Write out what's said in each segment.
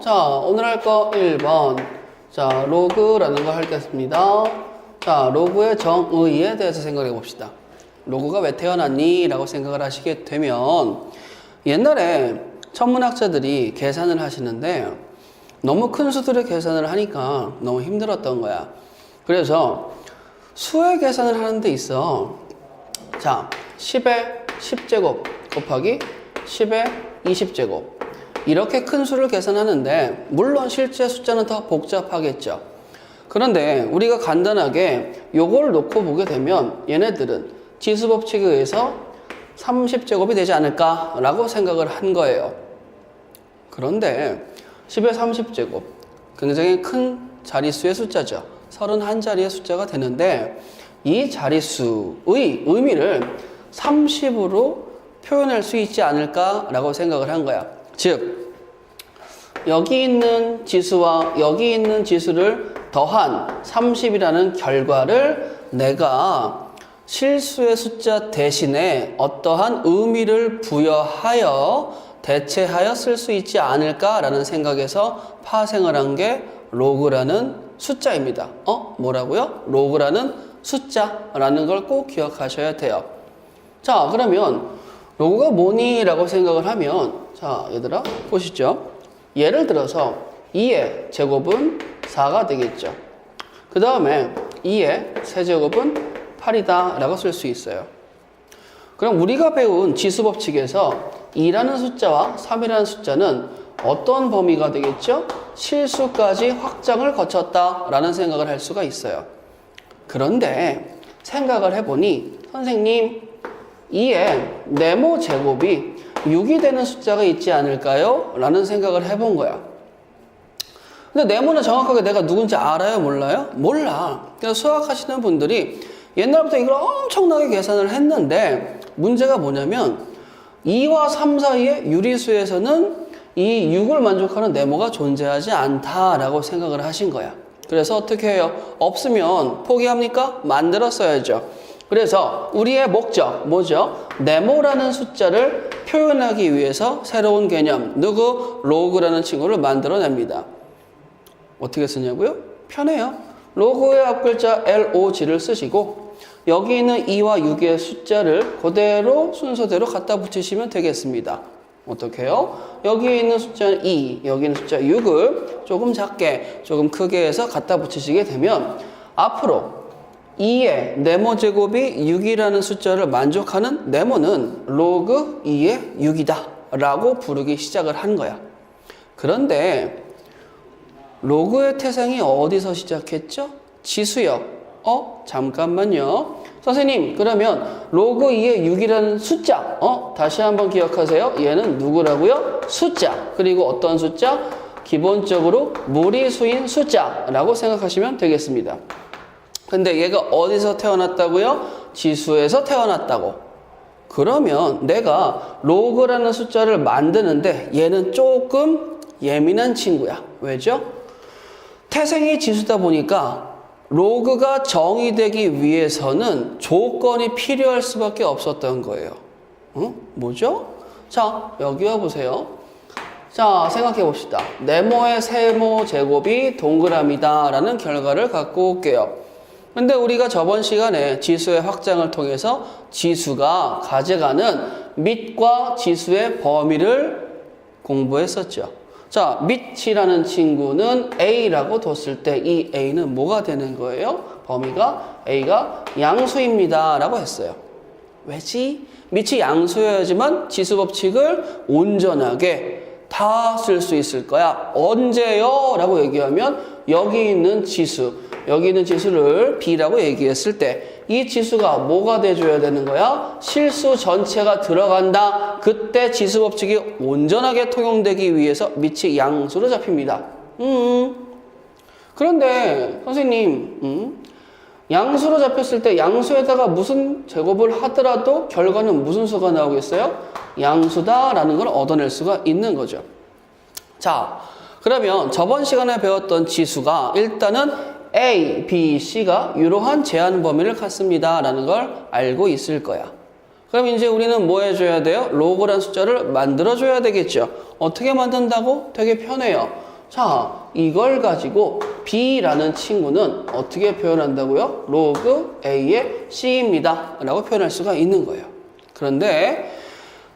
자, 오늘 할 거 1번. 자, 로그라는 거 하겠습니다. 자, 로그의 정의에 대해서 생각해 봅시다. 로그가 왜 태어났니? 라고 생각을 하시게 되면 옛날에 천문학자들이 계산을 하시는데 너무 큰 수들의 계산을 하니까 너무 힘들었던 거야. 그래서 수의 계산을 하는 데 있어. 자, 10의 10제곱 곱하기 10의 20제곱. 이렇게 큰 수를 계산하는데 물론 실제 숫자는 더 복잡하겠죠. 그런데 우리가 간단하게 요걸 놓고 보게 되면 얘네들은 지수법칙에 의해서 30제곱이 되지 않을까 라고 생각을 한 거예요. 그런데 10의 30제곱 굉장히 큰 자릿수의 숫자죠. 31자리의 숫자가 되는데 이 자릿수의 의미를 30으로 표현할 수 있지 않을까 라고 생각을 한 거야. 즉 여기 있는 지수와 여기 있는 지수를 더한 30이라는 결과를 내가 실수의 숫자 대신에 어떠한 의미를 부여하여 대체하여 쓸 수 있지 않을까라는 생각에서 파생을 한 게 로그라는 숫자입니다. 뭐라고요? 로그라는 숫자라는 걸 꼭 기억하셔야 돼요. 자, 그러면 로그가 뭐니? 라고 생각을 하면 자, 얘들아 보시죠. 예를 들어서 2의 제곱은 4가 되겠죠. 그 다음에 2의 세제곱은 8이다 라고 쓸 수 있어요. 그럼 우리가 배운 지수법칙에서 2라는 숫자와 3이라는 숫자는 어떤 범위가 되겠죠? 실수까지 확장을 거쳤다 라는 생각을 할 수가 있어요. 그런데 생각을 해보니 선생님 2의 네모 제곱이 6이 되는 숫자가 있지 않을까요? 라는 생각을 해본 거야. 근데 네모는 정확하게 내가 누군지 알아요? 몰라요? 몰라. 그래서 수학하시는 분들이 옛날부터 이걸 엄청나게 계산을 했는데 문제가 뭐냐면 2와 3 사이의 유리수에서는 이 6을 만족하는 네모가 존재하지 않다라고 생각을 하신 거야. 그래서 어떻게 해요? 없으면 포기합니까? 만들었어야죠. 그래서 우리의 목적 뭐죠? 네모라는 숫자를 표현하기 위해서 새로운 개념 누구? 로그라는 친구를 만들어냅니다. 어떻게 쓰냐고요? 편해요. 로그의 앞글자 LOG를 쓰시고 여기 있는 2와 6의 숫자를 그대로 순서대로 갖다 붙이시면 되겠습니다. 어떻게 해요? 여기 있는 숫자는 2, 여기 있는 숫자 6을 조금 작게 조금 크게 해서 갖다 붙이시게 되면 앞으로 2의 네모 제곱이 6이라는 숫자를 만족하는 네모는 로그 2의 6이다 라고 부르기 시작을 한 거야. 그런데 로그의 태생이 어디서 시작했죠? 지수요. 잠깐만요. 선생님, 그러면 로그 2의 6이라는 숫자, 다시 한번 기억하세요. 얘는 누구라고요? 숫자. 그리고 어떤 숫자? 기본적으로 무리수인 숫자라고 생각하시면 되겠습니다. 근데 얘가 어디서 태어났다고요? 지수에서 태어났다고. 그러면 내가 로그라는 숫자를 만드는데 얘는 조금 예민한 친구야. 왜죠? 태생이 지수다 보니까 로그가 정의되기 위해서는 조건이 필요할 수밖에 없었던 거예요. 뭐죠? 자, 여기 와보세요. 자, 생각해 봅시다. 네모의 세모 제곱이 동그라미다 라는 결과를 갖고 올게요. 근데 우리가 저번 시간에 지수의 확장을 통해서 지수가 가져가는 밑과 지수의 범위를 공부했었죠. 자, 밑이라는 친구는 A라고 뒀을 때 이 A는 뭐가 되는 거예요? 범위가 A가 양수입니다 라고 했어요. 왜지? 밑이 양수여야지만 지수법칙을 온전하게 다 쓸 수 있을 거야. 언제요? 라고 얘기하면 여기 있는 지수, 여기 있는 지수를 B라고 얘기했을 때 이 지수가 뭐가 돼줘야 되는 거야? 실수 전체가 들어간다. 그때 지수법칙이 온전하게 통용되기 위해서 밑이 양수로 잡힙니다. 그런데 선생님 양수로 잡혔을 때 양수에다가 무슨 제곱을 하더라도 결과는 무슨 수가 나오겠어요? 양수다라는 걸 얻어낼 수가 있는 거죠. 자, 그러면 저번 시간에 배웠던 지수가 일단은 A, B, C가 이러한 제한 범위를 갖습니다 라는 걸 알고 있을 거야. 그럼 이제 우리는 뭐 해줘야 돼요? 로그란 숫자를 만들어줘야 되겠죠. 어떻게 만든다고? 되게 편해요. 자, 이걸 가지고 B라는 친구는 어떻게 표현한다고요? 로그 A의 C입니다. 라고 표현할 수가 있는 거예요. 그런데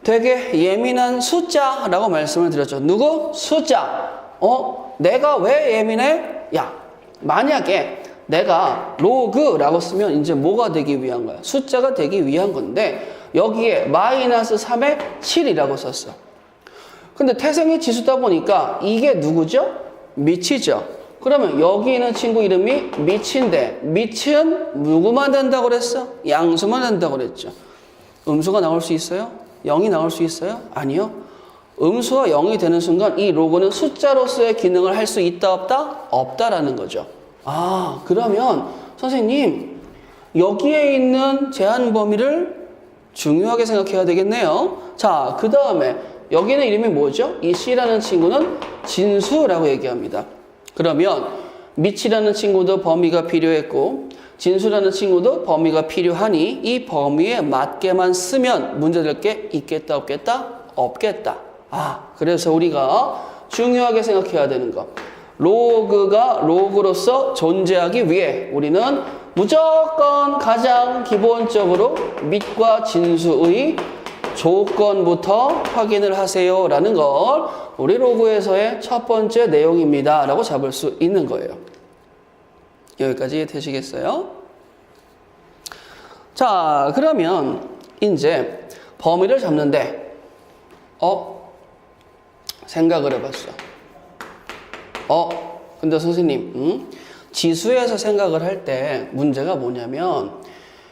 되게 예민한 숫자라고 말씀을 드렸죠. 누구? 숫자. 내가 왜 예민해? 야, 만약에 내가 로그라고 쓰면 이제 뭐가 되기 위한 거야? 숫자가 되기 위한 건데 여기에 마이너스 3에 7이라고 썼어. 근데 태생이 지수다 보니까 이게 누구죠? 미치죠. 그러면 여기 있는 친구 이름이 미치인데 미치는 누구만 된다고 그랬어? 양수만 된다고 그랬죠. 음수가 나올 수 있어요? 0이 나올 수 있어요? 아니요. 음수와 0이 되는 순간 이 로그는 숫자로서의 기능을 할 수 있다 없다? 없다라는 거죠. 아, 그러면 선생님 여기에 있는 제한 범위를 중요하게 생각해야 되겠네요. 자, 그 다음에 여기는 이름이 뭐죠? 이 C라는 친구는 진수라고 얘기합니다. 그러면 미치라는 친구도 범위가 필요했고 진수라는 친구도 범위가 필요하니 이 범위에 맞게만 쓰면 문제될 게 있겠다 없겠다? 없겠다. 아, 그래서 우리가 중요하게 생각해야 되는 거. 로그가 로그로서 존재하기 위해 우리는 무조건 가장 기본적으로 밑과 진수의 조건부터 확인을 하세요 라는 걸 우리 로그에서의 첫 번째 내용입니다 라고 잡을 수 있는 거예요. 여기까지 되시겠어요? 자, 그러면 이제 범위를 잡는데 생각을 해봤어. 근데 선생님 지수에서 생각을 할 때 문제가 뭐냐면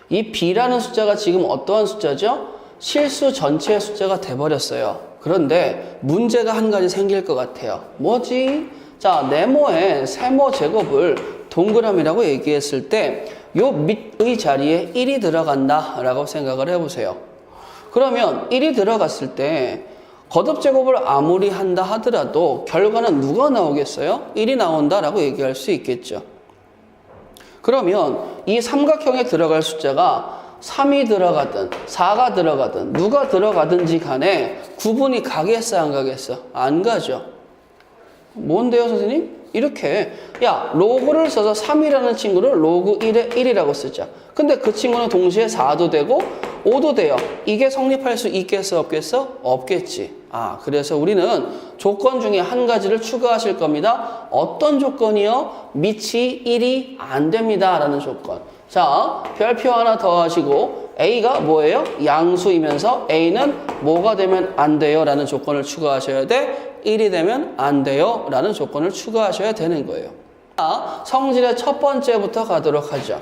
이 B라는 숫자가 지금 어떠한 숫자죠? 실수 전체의 숫자가 돼버렸어요. 그런데 문제가 한 가지 생길 것 같아요. 뭐지? 자, 네모의 세모 제곱을 동그라미라고 얘기했을 때 요 밑의 자리에 1이 들어간다 라고 생각을 해보세요. 그러면 1이 들어갔을 때 거듭 제곱을 아무리 한다 하더라도 결과는 누가 나오겠어요? 1이 나온다라고 얘기할 수 있겠죠. 그러면 이 삼각형에 들어갈 숫자가 3이 들어가든 4가 들어가든 누가 들어가든지 간에 구분이 가겠어 안 가겠어? 안 가죠. 뭔데요 선생님? 이렇게 로그를 써서 3이라는 친구를 로그 1에 1이라고 쓰자. 근데 그 친구는 동시에 4도 되고 5도 돼요. 이게 성립할 수 있겠어 없겠어? 없겠지. 아, 그래서 우리는 조건 중에 한 가지를 추가하실 겁니다. 어떤 조건이요? 밑이 1이 안 됩니다 라는 조건. 자, 별표 하나 더 하시고 A가 뭐예요? 양수이면서 A는 뭐가 되면 안 돼요 라는 조건을 추가하셔야 돼. 1이 되면 안 돼요 라는 조건을 추가하셔야 되는 거예요. 자, 성질의 첫 번째부터 가도록 하죠.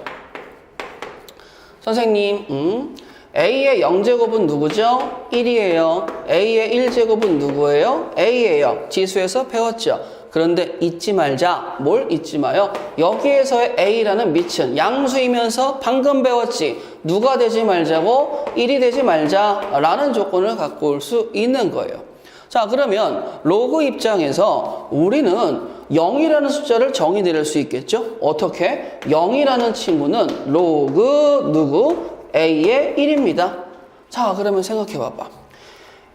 선생님, A의 0제곱은 누구죠? 1이에요. A의 1제곱은 누구예요? A예요. 지수에서 배웠죠. 그런데 잊지 말자. 뭘 잊지 마요? 여기에서의 A라는 밑은 양수이면서 방금 배웠지. 누가 되지 말자고? 1이 되지 말자라는 조건을 갖고 올 수 있는 거예요. 자, 그러면 로그 입장에서 우리는 0이라는 숫자를 정의 내릴 수 있겠죠? 어떻게? 0이라는 친구는 로그 누구? A의 1입니다. 자, 그러면 생각해 봐봐.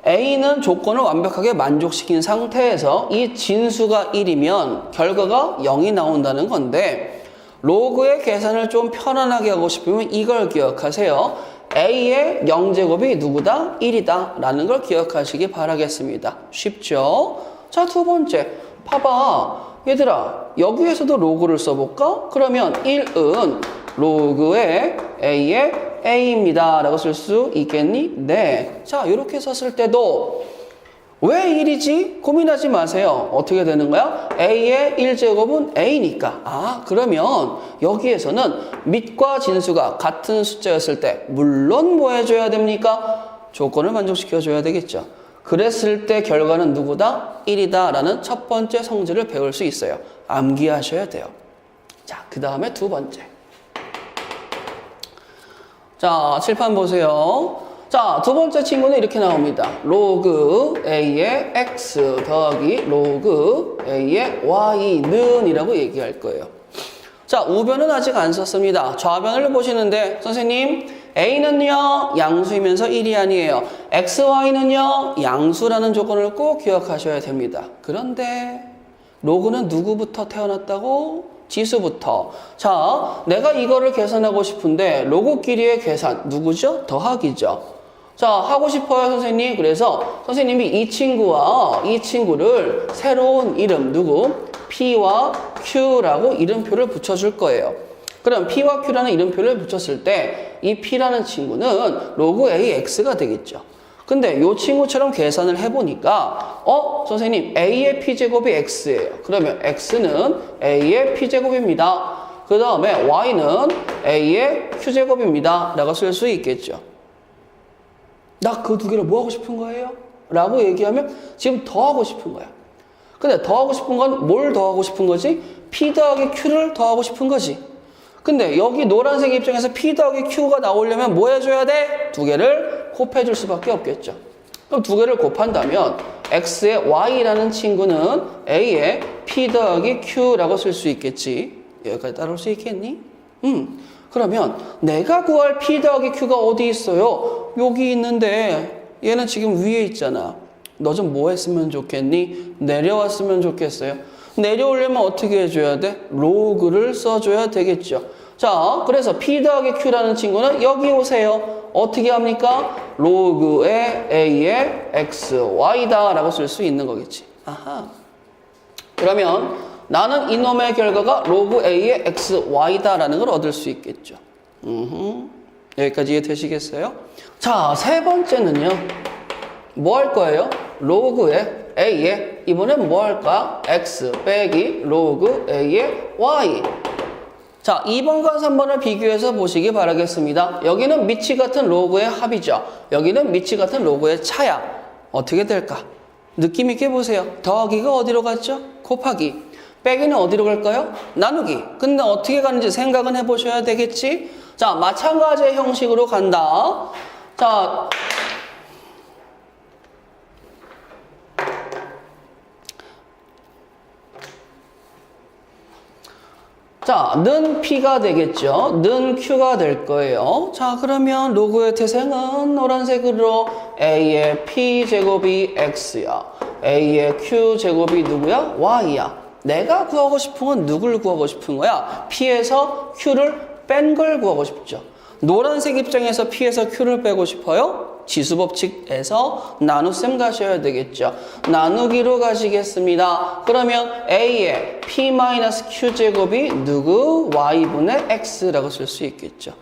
A는 조건을 완벽하게 만족시킨 상태에서 이 진수가 1이면 결과가 0이 나온다는 건데 로그의 계산을 좀 편안하게 하고 싶으면 이걸 기억하세요. A의 0제곱이 누구다? 1이다 라는 걸 기억하시기 바라겠습니다. 쉽죠? 자, 두 번째. 봐봐. 얘들아, 여기에서도 로그를 써볼까? 그러면 1은 로그의 A의 A입니다 라고 쓸 수 있겠니? 네. 자, 이렇게 썼을 때도 왜 1이지? 고민하지 마세요. 어떻게 되는 거야? A의 1제곱은 A니까. 아, 그러면 여기에서는 밑과 진수가 같은 숫자였을 때 물론 뭐 해줘야 됩니까? 조건을 만족시켜줘야 되겠죠. 그랬을 때 결과는 누구다? 1이다 라는 첫 번째 성질을 배울 수 있어요. 암기하셔야 돼요. 자, 그 다음에 두 번째. 자, 칠판 보세요. 자, 두 번째 친구는 이렇게 나옵니다. 로그 A의 X 더하기 로그 A의 Y는 이라고 얘기할 거예요. 자, 우변은 아직 안 썼습니다. 좌변을 보시는데 선생님 A는요 양수이면서 1이 아니에요. XY는요 양수라는 조건을 꼭 기억하셔야 됩니다. 그런데 로그는 누구부터 태어났다고? 지수부터. 자, 내가 이거를 계산하고 싶은데 로그끼리의 계산 누구죠? 더하기죠. 자, 하고 싶어요, 선생님. 그래서 선생님이 이 친구를 새로운 이름 누구? P와 Q라고 이름표를 붙여줄 거예요. 그럼 P와 Q라는 이름표를 붙였을 때 이 P라는 친구는 로그 AX가 되겠죠. 근데 이 친구처럼 계산을 해보니까 선생님 A의 P제곱이 X예요. 그러면 X는 A의 P제곱입니다. 그 다음에 Y는 A의 Q제곱입니다. 라고 쓸 수 있겠죠. 나 그 두 개를 뭐 하고 싶은 거예요? 라고 얘기하면 지금 더하고 싶은 거야. 근데 더하고 싶은 건 뭘 더하고 싶은 거지? P 더하기 Q를 더하고 싶은 거지. 근데 여기 노란색 입장에서 P 더하기 Q가 나오려면 뭐 해줘야 돼? 두 개를 곱해줄 수밖에 없겠죠. 그럼 두 개를 곱한다면 X의 Y라는 친구는 A의 P 더하기 Q라고 쓸 수 있겠지. 여기까지 따라올 수 있겠니? 그러면 내가 구할 P 더하기 Q가 어디 있어요? 여기 있는데 얘는 지금 위에 있잖아. 너 좀 뭐 했으면 좋겠니? 내려왔으면 좋겠어요. 내려오려면 어떻게 해줘야 돼? 로그를 써줘야 되겠죠. 자, 그래서 P 더하기 Q라는 친구는 여기 오세요. 어떻게 합니까? 로그의 A의 X, Y다 라고 쓸 수 있는 거겠지. 아하. 그러면 나는 이놈의 결과가 로그 A의 X, Y다 라는 걸 얻을 수 있겠죠. 여기까지 이해되시겠어요? 자, 세 번째는요. 뭐 할 거예요? 로그의 A의 이번엔 뭐 할까? X 빼기 로그 A의 Y. 자, 2번과 3번을 비교해서 보시기 바라겠습니다. 여기는 미치 같은 로그의 합이죠. 여기는 미치 같은 로그의 차야. 어떻게 될까? 느낌 있게 보세요. 더하기가 어디로 갔죠? 곱하기. 빼기는 어디로 갈까요? 나누기. 근데 어떻게 가는지 생각은 해보셔야 되겠지? 자, 마찬가지의 형식으로 간다. 자, 는 P가 되겠죠. 는 Q가 될 거예요. 자, 그러면 로그의 태생은 노란색으로 A의 P제곱이 X야. A의 Q제곱이 누구야? Y야. 내가 구하고 싶은 건 누굴 구하고 싶은 거야? P에서 Q를 뺀 걸 구하고 싶죠. 노란색 입장에서 P에서 Q를 빼고 싶어요? 지수법칙에서 나눗셈 가셔야 되겠죠. 나누기로 가시겠습니다. 그러면 A의 P-Q제곱이 누구? Y분의 X라고 쓸 수 있겠죠.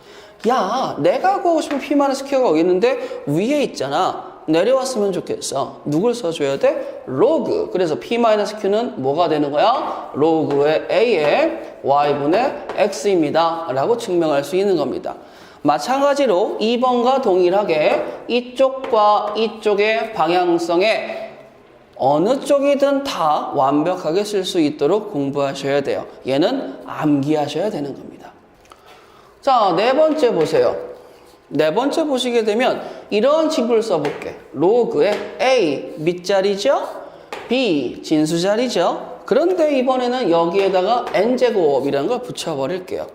야, 내가 구하고 싶은 P-Q가 여기 있는데 위에 있잖아. 내려왔으면 좋겠어. 누굴 써줘야 돼? 로그. 그래서 P-Q는 뭐가 되는 거야? 로그의 A의 Y분의 X입니다. 라고 증명할 수 있는 겁니다. 마찬가지로 2번과 동일하게 이쪽과 이쪽의 방향성에 어느 쪽이든 다 완벽하게 쓸 수 있도록 공부하셔야 돼요. 얘는 암기하셔야 되는 겁니다. 자, 네 번째 보세요. 네 번째 보시게 되면 이런 친구를 써볼게. 로그의 A 밑자리죠? B 진수자리죠? 그런데 이번에는 여기에다가 n제곱이라는 걸 붙여버릴게요.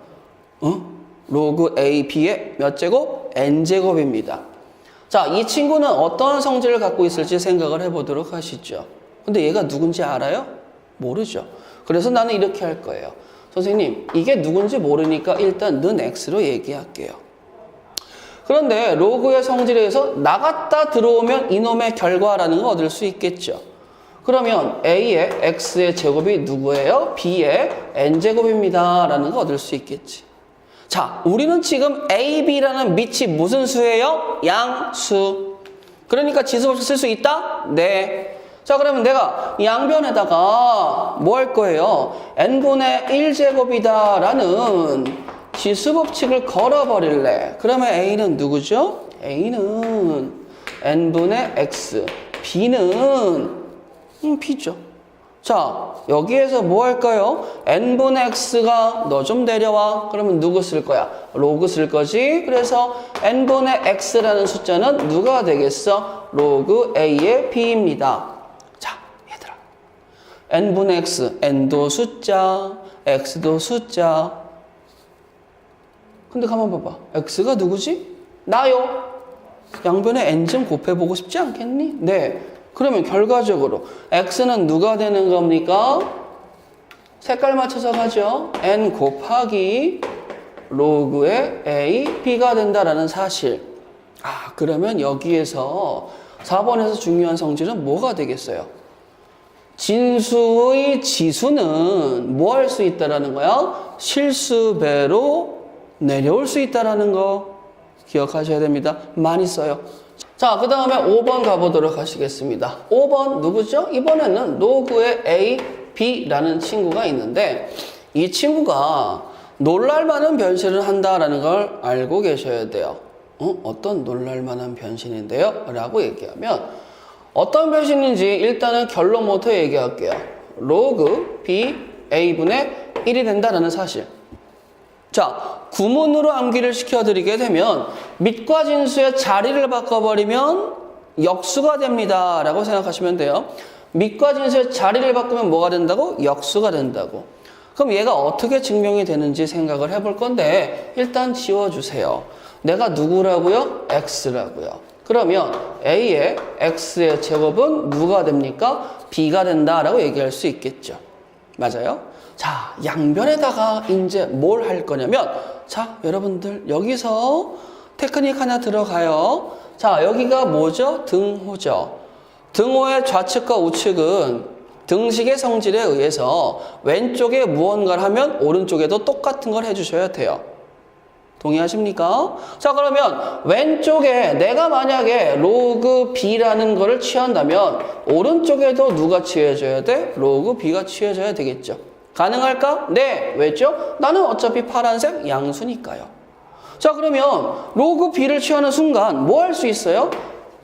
로그 A, B의 몇 제곱? n제곱입니다. 자, 이 친구는 어떠한 성질을 갖고 있을지 생각을 해보도록 하시죠. 근데 얘가 누군지 알아요? 모르죠. 그래서 나는 이렇게 할 거예요. 선생님, 이게 누군지 모르니까 일단 는 X로 얘기할게요. 그런데 로그의 성질에서 나갔다 들어오면 이놈의 결과라는 걸 얻을 수 있겠죠. 그러면 A의 X의 제곱이 누구예요? B의 n제곱입니다. 라는 걸 얻을 수 있겠지. 자, 우리는 지금 A, B라는 밑이 무슨 수예요? 양수. 그러니까 지수법칙 쓸 수 있다? 네. 자, 그러면 내가 양변에다가 뭐 할 거예요? n분의 1제곱이다 라는 지수법칙을 걸어버릴래. 그러면 A는 누구죠? A는 n분의 x, B는 B죠. 자, 여기에서 뭐 할까요? n분의 x가 너 좀 내려와. 그러면 누구 쓸 거야? 로그 쓸 거지. 그래서 n분의 x라는 숫자는 누가 되겠어? 로그 a의 b입니다. 자, 얘들아. n분의 x, n도 숫자, x도 숫자. 근데 가만 봐봐. x가 누구지? 나요. 양변에 n 좀 곱해보고 싶지 않겠니? 네. 그러면 결과적으로 x는 누가 되는 겁니까? 색깔 맞춰서 가죠. n 곱하기 로그의 a, b가 된다라는 사실. 그러면 여기에서 4번에서 중요한 성질은 뭐가 되겠어요? 진수의 지수는 뭐 할 수 있다라는 거야? 실수배로 내려올 수 있다라는 거 기억하셔야 됩니다. 많이 써요. 자, 그 다음에 5번 가보도록 하시겠습니다. 5번 누구죠? 이번에는 로그의 a, b라는 친구가 있는데 이 친구가 놀랄만한 변신을 한다라는 걸 알고 계셔야 돼요. 어떤 놀랄만한 변신인데요? 라고 얘기하면 어떤 변신인지 일단은 결론부터 얘기할게요. 로그 b a분의 1이 된다라는 사실. 자, 구문으로 암기를 시켜드리게 되면 밑과 진수의 자리를 바꿔버리면 역수가 됩니다 라고 생각하시면 돼요. 밑과 진수의 자리를 바꾸면 뭐가 된다고? 역수가 된다고. 그럼 얘가 어떻게 증명이 되는지 생각을 해볼 건데 일단 지워주세요. 내가 누구라고요? x라고요. 그러면 a의 x의 제곱은 누가 됩니까? b가 된다라고 얘기할 수 있겠죠. 맞아요? 자, 양변에다가 이제 뭘 할 거냐면 자, 여러분들 여기서 테크닉 하나 들어가요. 자, 여기가 뭐죠? 등호죠. 등호의 좌측과 우측은 등식의 성질에 의해서 왼쪽에 무언가를 하면 오른쪽에도 똑같은 걸 해주셔야 돼요. 동의하십니까? 자, 그러면 왼쪽에 내가 만약에 로그 b라는 거를 취한다면 오른쪽에도 누가 취해줘야 돼? 로그 b가 취해줘야 되겠죠. 가능할까? 네. 왜죠? 나는 어차피 파란색 양수니까요. 자, 그러면 로그 b를 취하는 순간 뭐 할 수 있어요?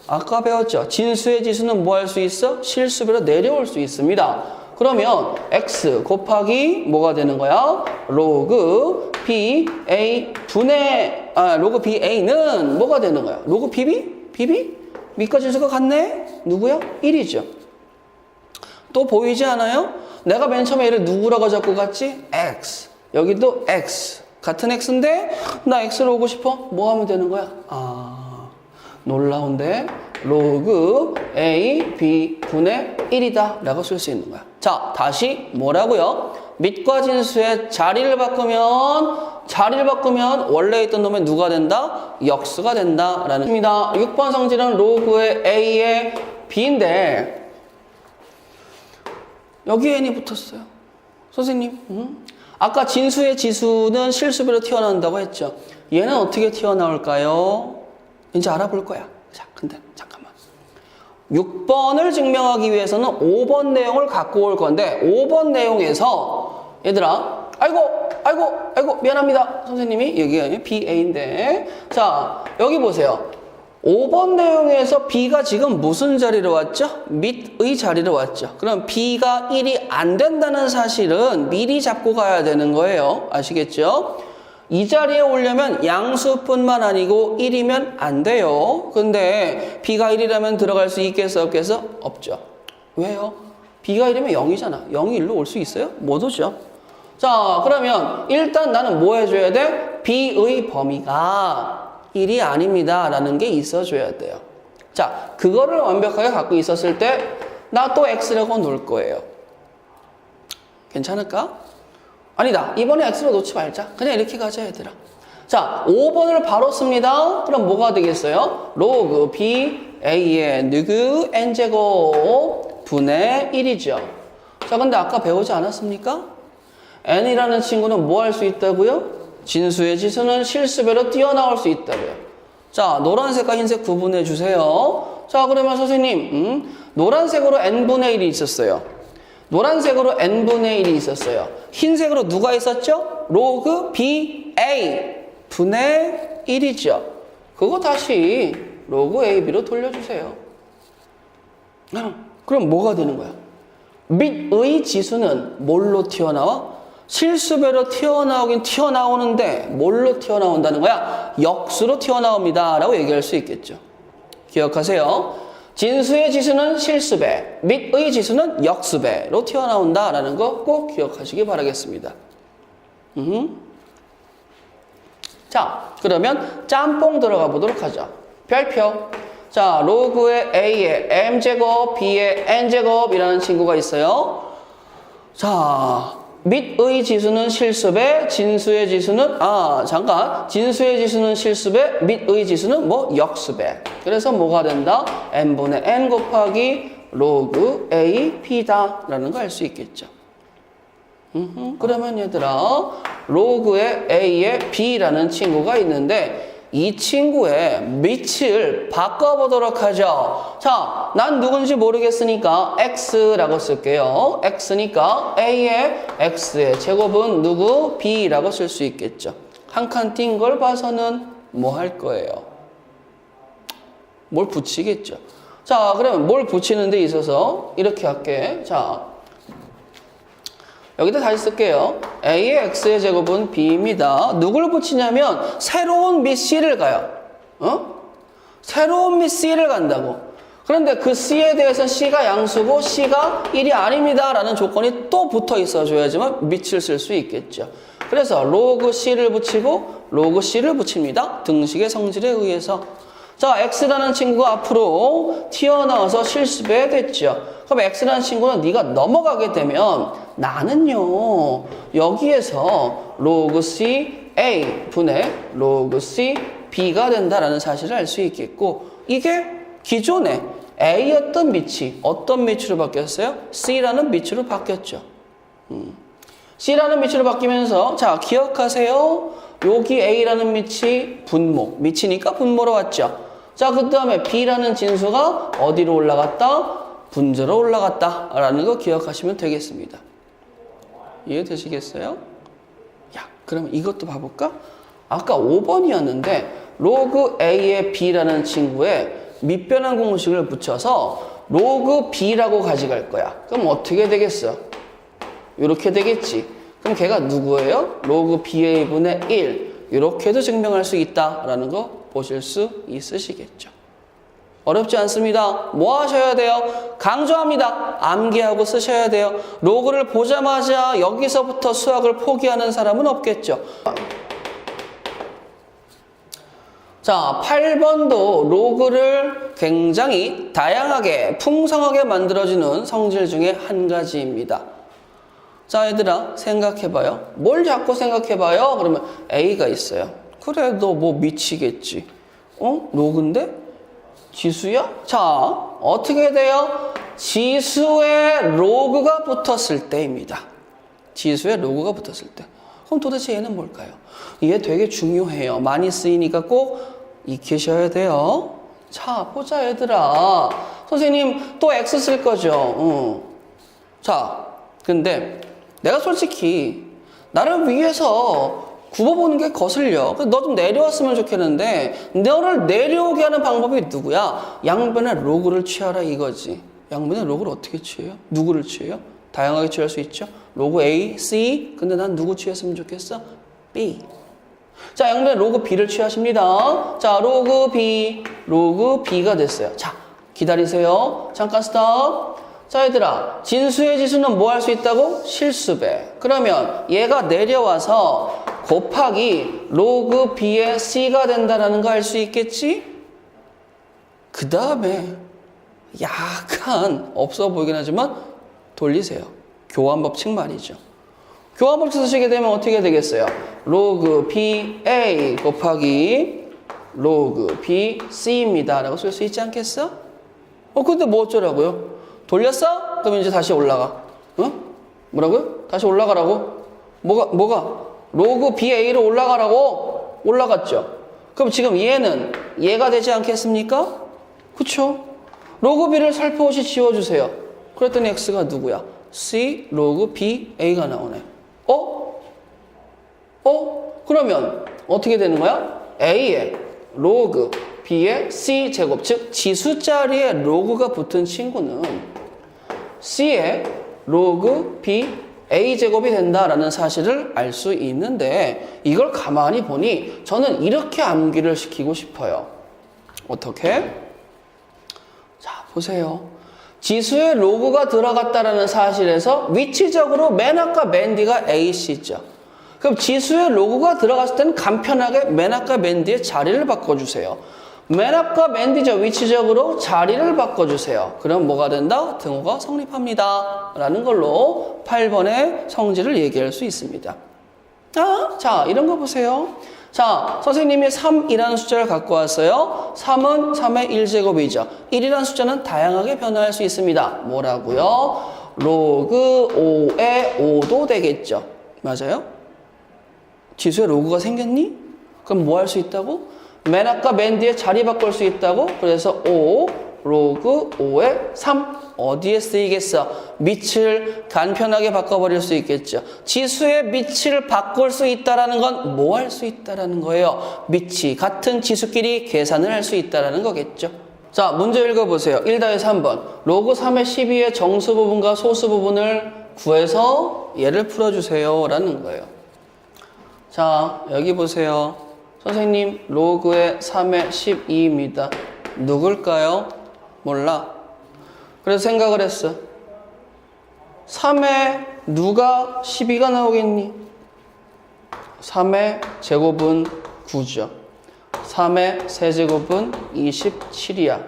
아까 배웠죠? 진수의 지수는 뭐 할 수 있어? 실수배로 내려올 수 있습니다. 그러면 x 곱하기 뭐가 되는 거야? 로그 ba 분의 로그 ba는 뭐가 되는 거야? 로그 bb? bb? 밑과 진수가 같네? 누구야? 1이죠. 또 보이지 않아요? 내가 맨 처음에 얘를 누구라고 잡고 갔지? x. 여기도 x. 같은 x인데 나 x로 오고 싶어? 뭐 하면 되는 거야? 놀라운데 로그 a b 분의 1이다 라고 쓸 수 있는 거야. 자, 다시 뭐라고요? 밑과 진수의 자리를 바꾸면 원래 있던 놈의 누가 된다? 역수가 된다 라는 겁니다. 6번 성질은 로그의 a의 b인데 여기 n이 붙었어요. 선생님, 아까 진수의 지수는 실수배로 튀어나온다고 했죠. 얘는 어떻게 튀어나올까요? 이제 알아볼 거야. 자, 근데 잠깐만. 6번을 증명하기 위해서는 5번 내용을 갖고 올 건데 5번 내용에서 얘들아 아이고 미안합니다. 선생님이 여기가 BA인데 자, 여기 보세요. 5번 내용에서 B가 지금 무슨 자리로 왔죠? 밑의 자리로 왔죠. 그럼 B가 1이 안 된다는 사실은 미리 잡고 가야 되는 거예요. 아시겠죠? 이 자리에 오려면 양수뿐만 아니고 1이면 안 돼요. 근데 B가 1이라면 들어갈 수 있겠어? 없겠어? 없죠. 왜요? B가 1이면 0이잖아. 0이 일로 올 수 있어요? 못 오죠. 자, 그러면 일단 나는 뭐 해줘야 돼? B의 범위가 1이 아닙니다 라는 게 있어줘야 돼요. 자, 그거를 완벽하게 갖고 있었을 때 나 또 X라고 놓을 거예요. 괜찮을까? 아니다. 이번에 X로 놓지 말자. 그냥 이렇게 가자, 얘들아. 자, 5번을 바로 씁니다. 그럼 뭐가 되겠어요? 로그 B, A의 누구 N제곱 분의 1이죠. 자, 근데 아까 배우지 않았습니까? N이라는 친구는 뭐 할 수 있다고요? 진수의 지수는 실수배로 뛰어나올 수 있다고요. 자, 노란색과 흰색 구분해 주세요. 자, 그러면 선생님, 노란색으로 N분의 1이 있었어요. 노란색으로 N분의 1이 있었어요. 흰색으로 누가 있었죠? 로그 BA 분의 1이죠. 그거 다시 로그 AB로 돌려주세요. 그럼 뭐가 되는 거야? 밑의 지수는 뭘로 튀어나와? 실수배로 튀어나오긴 튀어나오는데 뭘로 튀어나온다는 거야? 역수로 튀어나옵니다 라고 얘기할 수 있겠죠. 기억하세요. 진수의 지수는 실수배, 밑의 지수는 역수배로 튀어나온다라는 거 꼭 기억하시기 바라겠습니다. 자, 그러면 짬뽕 들어가 보도록 하죠. 별표. 자, 로그의 A의 M제곱, B의 N제곱이라는 친구가 있어요. 자, 밑의 지수는 실수배, 진수의 지수는 진수의 지수는 실수배, 밑의 지수는 뭐 역수배. 그래서 뭐가 된다? n분의 n 곱하기 로그 a b다 라는 거 알 수 있겠죠. 그러면 얘들아, 로그의 a에 b라는 친구가 있는데 이 친구의 밑을 바꿔보도록 하죠. 자, 난 누군지 모르겠으니까 x라고 쓸게요. x니까 a의 x의 제곱은 누구? b라고 쓸 수 있겠죠. 한 칸 띈 걸 봐서는 뭐 할 거예요? 뭘 붙이겠죠. 자, 그러면 뭘 붙이는 데 있어서 이렇게 할게. 자, 여기다 다시 쓸게요. a의 x의 제곱은 b입니다. 누구를 붙이냐면 새로운 밑 c를 가요. 새로운 밑 c를 간다고. 그런데 그 c에 대해서 c가 양수고 c가 1이 아닙니다 라는 조건이 또 붙어 있어줘야지만 밑을 쓸 수 있겠죠. 그래서 로그 c를 붙이고 로그 c를 붙입니다. 등식의 성질에 의해서. 자, x라는 친구가 앞으로 튀어나와서 실수배 됐죠. 그럼 x라는 친구는 네가 넘어가게 되면 나는요, 여기에서 로그 c a 분의 로그 c b가 된다라는 사실을 알 수 있겠고, 이게 기존에 a였던 밑이 어떤 밑으로 바뀌었어요? c라는 밑으로 바뀌었죠. c라는 밑으로 바뀌면서, 자, 기억하세요. 여기 a라는 밑이 분모, 밑이니까 분모로 왔죠. 자, 그 다음에 b라는 진수가 어디로 올라갔다? 분자로 올라갔다 라는 거 기억하시면 되겠습니다. 이해되시겠어요? 야, 그럼 이것도 봐볼까? 아까 5번이었는데 로그 a의 b라는 친구에 밑변환 공식을 붙여서 로그 b라고 가져갈 거야. 그럼 어떻게 되겠어? 이렇게 되겠지. 그럼 걔가 누구예요? 로그 ba분의 1. 이렇게도 증명할 수 있다라는 거 보실 수 있으시겠죠. 어렵지 않습니다. 뭐 하셔야 돼요? 강조합니다. 암기하고 쓰셔야 돼요. 로그를 보자마자 여기서부터 수학을 포기하는 사람은 없겠죠. 자, 8번도 로그를 굉장히 다양하게 풍성하게 만들어주는 성질 중에 한 가지입니다. 자, 얘들아, 생각해봐요. 뭘 자꾸 생각해봐요? 그러면 A가 있어요. 그래, 너 뭐 미치겠지. 로그인데? 지수야? 자, 어떻게 돼요? 지수에 로그가 붙었을 때입니다. 지수에 로그가 붙었을 때. 그럼 도대체 얘는 뭘까요? 얘 되게 중요해요. 많이 쓰이니까 꼭 익히셔야 돼요. 자, 보자, 얘들아. 선생님, 또 X 쓸 거죠? 자, 근데 내가 솔직히 나를 위해서 굽어보는 게 거슬려. 너 좀 내려왔으면 좋겠는데 너를 내려오게 하는 방법이 누구야? 양변의 로그를 취하라 이거지. 양변의 로그를 어떻게 취해요? 누구를 취해요? 다양하게 취할 수 있죠. 로그 A, C. 근데 난 누구 취했으면 좋겠어? B. 자, 양변의 로그 B를 취하십니다. 자, 로그 B가 됐어요. 자, 기다리세요. 잠깐 스톱. 자, 얘들아, 진수의 지수는 뭐 할 수 있다고? 실수배. 그러면 얘가 내려와서 곱하기 로그 b의 c가 된다라는 거 알 수 있겠지? 그 다음에 약간 없어 보이긴 하지만 돌리세요. 교환법칙 말이죠. 교환법칙 쓰시게 되면 어떻게 되겠어요? 로그 ba 곱하기 로그 bc입니다 라고 쓸 수 있지 않겠어? 근데 뭐 어쩌라고요? 돌렸어? 그럼 이제 다시 올라가. 뭐라고요? 다시 올라가라고? 뭐가? 로그 BA로 올라가라고? 올라갔죠. 그럼 지금 얘는 얘가 되지 않겠습니까? 그쵸? 로그 B를 살포시 지워주세요. 그랬더니 X가 누구야? C 로그 BA가 나오네. 그러면 어떻게 되는 거야? A에 로그 B의 C 제곱, 즉 지수 자리에 로그가 붙은 친구는 C의 로그 B A 제곱이 된다라는 사실을 알 수 있는데 이걸 가만히 보니 저는 이렇게 암기를 시키고 싶어요. 어떻게? 자, 보세요. 지수에 로그가 들어갔다라는 사실에서 위치적으로 맨 아까 맨 뒤가 AC죠. 그럼 지수에 로그가 들어갔을 때는 간편하게 맨 아까 맨 뒤에 자리를 바꿔주세요. 맨 앞과 맨 뒤죠. 위치적으로 자리를 바꿔주세요. 그럼 뭐가 된다? 등호가 성립합니다. 라는 걸로 8번의 성질을 얘기할 수 있습니다. 자, 이런 거 보세요. 자, 선생님이 3이라는 숫자를 갖고 왔어요. 3은 3의 1제곱이죠. 1이라는 숫자는 다양하게 변화할 수 있습니다. 뭐라고요? 로그 5의 5도 되겠죠. 맞아요? 지수에 로그가 생겼니? 그럼 뭐 할 수 있다고? 맨 앞과 맨 뒤에 자리 바꿀 수 있다고? 그래서 5 로그 5의 3 어디에 쓰이겠어? 밑을 간편하게 바꿔버릴 수 있겠죠. 지수의 밑을 바꿀 수 있다는 건 뭐 할 수 있다는 거예요? 밑이 같은 지수끼리 계산을 할 수 있다는 거겠죠. 자, 문제 읽어보세요. 1-3번 로그 3의 12의 정수 부분과 소수 부분을 구해서 얘를 풀어주세요 라는 거예요. 자, 여기 보세요. 선생님, 로그의 3의 12입니다. 누굴까요? 몰라. 그래서 생각을 했어. 3의 누가 12가 나오겠니? 3의 제곱은 9죠. 3의 세제곱은 27이야.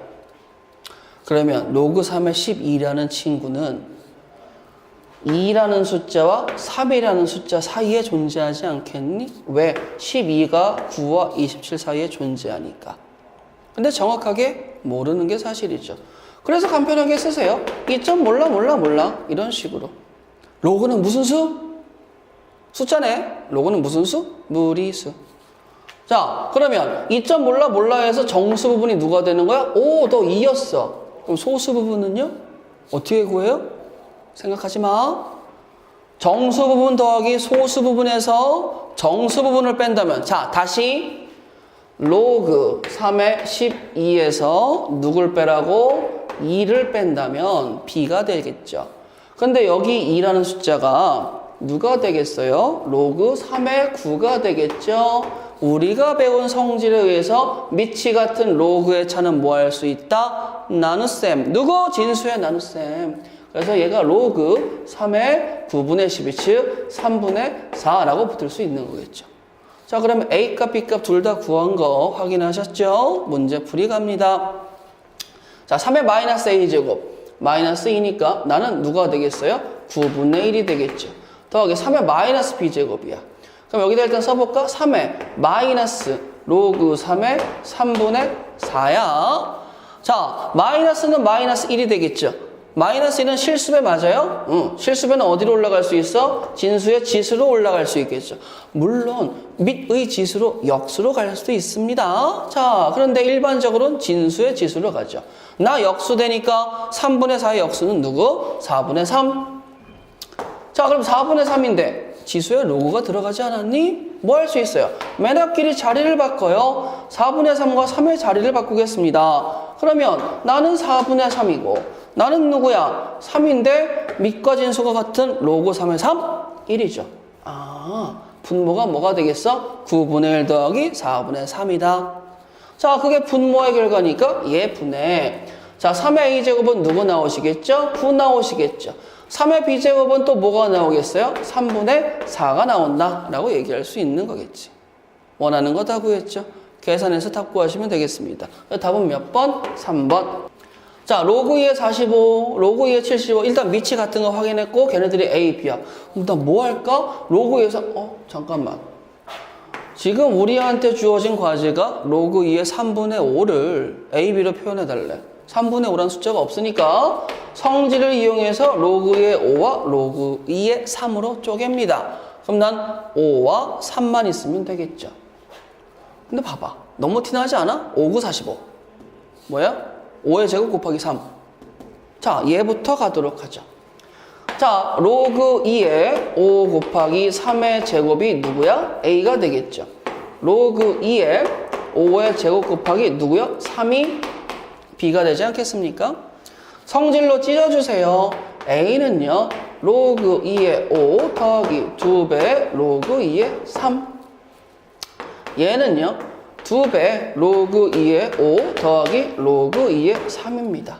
그러면 로그 3의 12라는 친구는 2라는 숫자와 3이라는 숫자 사이에 존재하지 않겠니? 왜? 12가 9와 27 사이에 존재하니까. 근데 정확하게 모르는 게 사실이죠. 그래서 간편하게 쓰세요. 2점 몰라 이런 식으로. 로그는 무슨 수? 숫자네. 로그는 무슨 수? 무리수. 자, 그러면 2점 몰라에서 정수 부분이 누가 되는 거야? 오, 너 2였어. 그럼 소수 부분은요? 어떻게 구해요? 생각하지 마. 정수 부분 더하기 소수 부분에서 정수 부분을 뺀다면, 자, 다시 로그 3의 12에서 누굴 빼라고? 2를 뺀다면 b가 되겠죠. 근데 여기 2라는 숫자가 누가 되겠어요? 로그 3의 9가 되겠죠. 우리가 배운 성질에 의해서 밑이 같은 로그의 차는 뭐 할 수 있다? 나눗셈. 누구? 진수의 나눗셈. 그래서 얘가 로그 3의 9분의 12, 즉 3분의 4라고 붙을 수 있는 거겠죠. 자, 그러면 A값, B값 둘 다 구한 거 확인하셨죠? 문제 풀이 갑니다. 자, 3의 마이너스 A제곱. 마이너스 2니까 나는 누가 되겠어요? 9분의 1이 되겠죠. 더하기 3의 마이너스 B제곱이야. 그럼 여기다 일단 써볼까? 3의 마이너스 로그 3의 3분의 4야. 자, 마이너스는 마이너스 1이 되겠죠. 마이너스 1은 실수배 맞아요? 응. 실수배는 어디로 올라갈 수 있어? 진수의 지수로 올라갈 수 있겠죠. 물론 밑의 지수로 역수로 갈 수도 있습니다. 자, 그런데 일반적으로는 진수의 지수로 가죠. 나 역수 되니까 3분의 4의 역수는 누구? 4분의 3. 자, 그럼 4분의 3인데 지수에 로그가 들어가지 않았니? 뭐 할 수 있어요? 맨 앞끼리 자리를 바꿔요. 4분의 3과 3의 자리를 바꾸겠습니다. 그러면 나는 4분의 3이고 나는 누구야? 3인데 밑과 진수가 같은 로그 3의 3? 1이죠. 아, 분모가 뭐가 되겠어? 9분의 1 더하기 4분의 3이다. 자, 그게 분모의 결과니까 얘 분해. 자, 3의 A제곱은 누구 나오시겠죠? 9 나오시겠죠. 3의 B제곱은 또 뭐가 나오겠어요? 3분의 4가 나온다 라고 얘기할 수 있는 거겠지. 원하는 거 다 구했죠. 계산해서 답 구하시면 되겠습니다. 답은 몇 번? 3번. 자, 로그 2의 45, 로그 2의 75. 일단 밑이 같은 거 확인했고 걔네들이 A, B야. 그럼 나 뭐 할까? 로그 2에서 잠깐만. 지금 우리한테 주어진 과제가 로그 2의 3분의 5를 A, B로 표현해달래. 3분의 5라는 숫자가 없으니까 성질을 이용해서 로그 2의 5와 로그 2의 3으로 쪼갭니다. 그럼 난 5와 3만 있으면 되겠죠. 근데 봐봐. 너무 티나지 않아? 5, 9, 45. 뭐야? 5의 제곱 곱하기 3. 자, 얘부터 가도록 하죠. 자, 로그 2의 5 곱하기 3의 제곱이 누구야? A가 되겠죠. 로그 2의 5의 제곱 곱하기 누구요? 3이 B가 되지 않겠습니까? 성질로 찢어주세요. A는요, 로그 2의 5 더하기 2배 로그 2의 3. 얘는요, 2배 로그 2의 5 더하기 로그 2의 3입니다.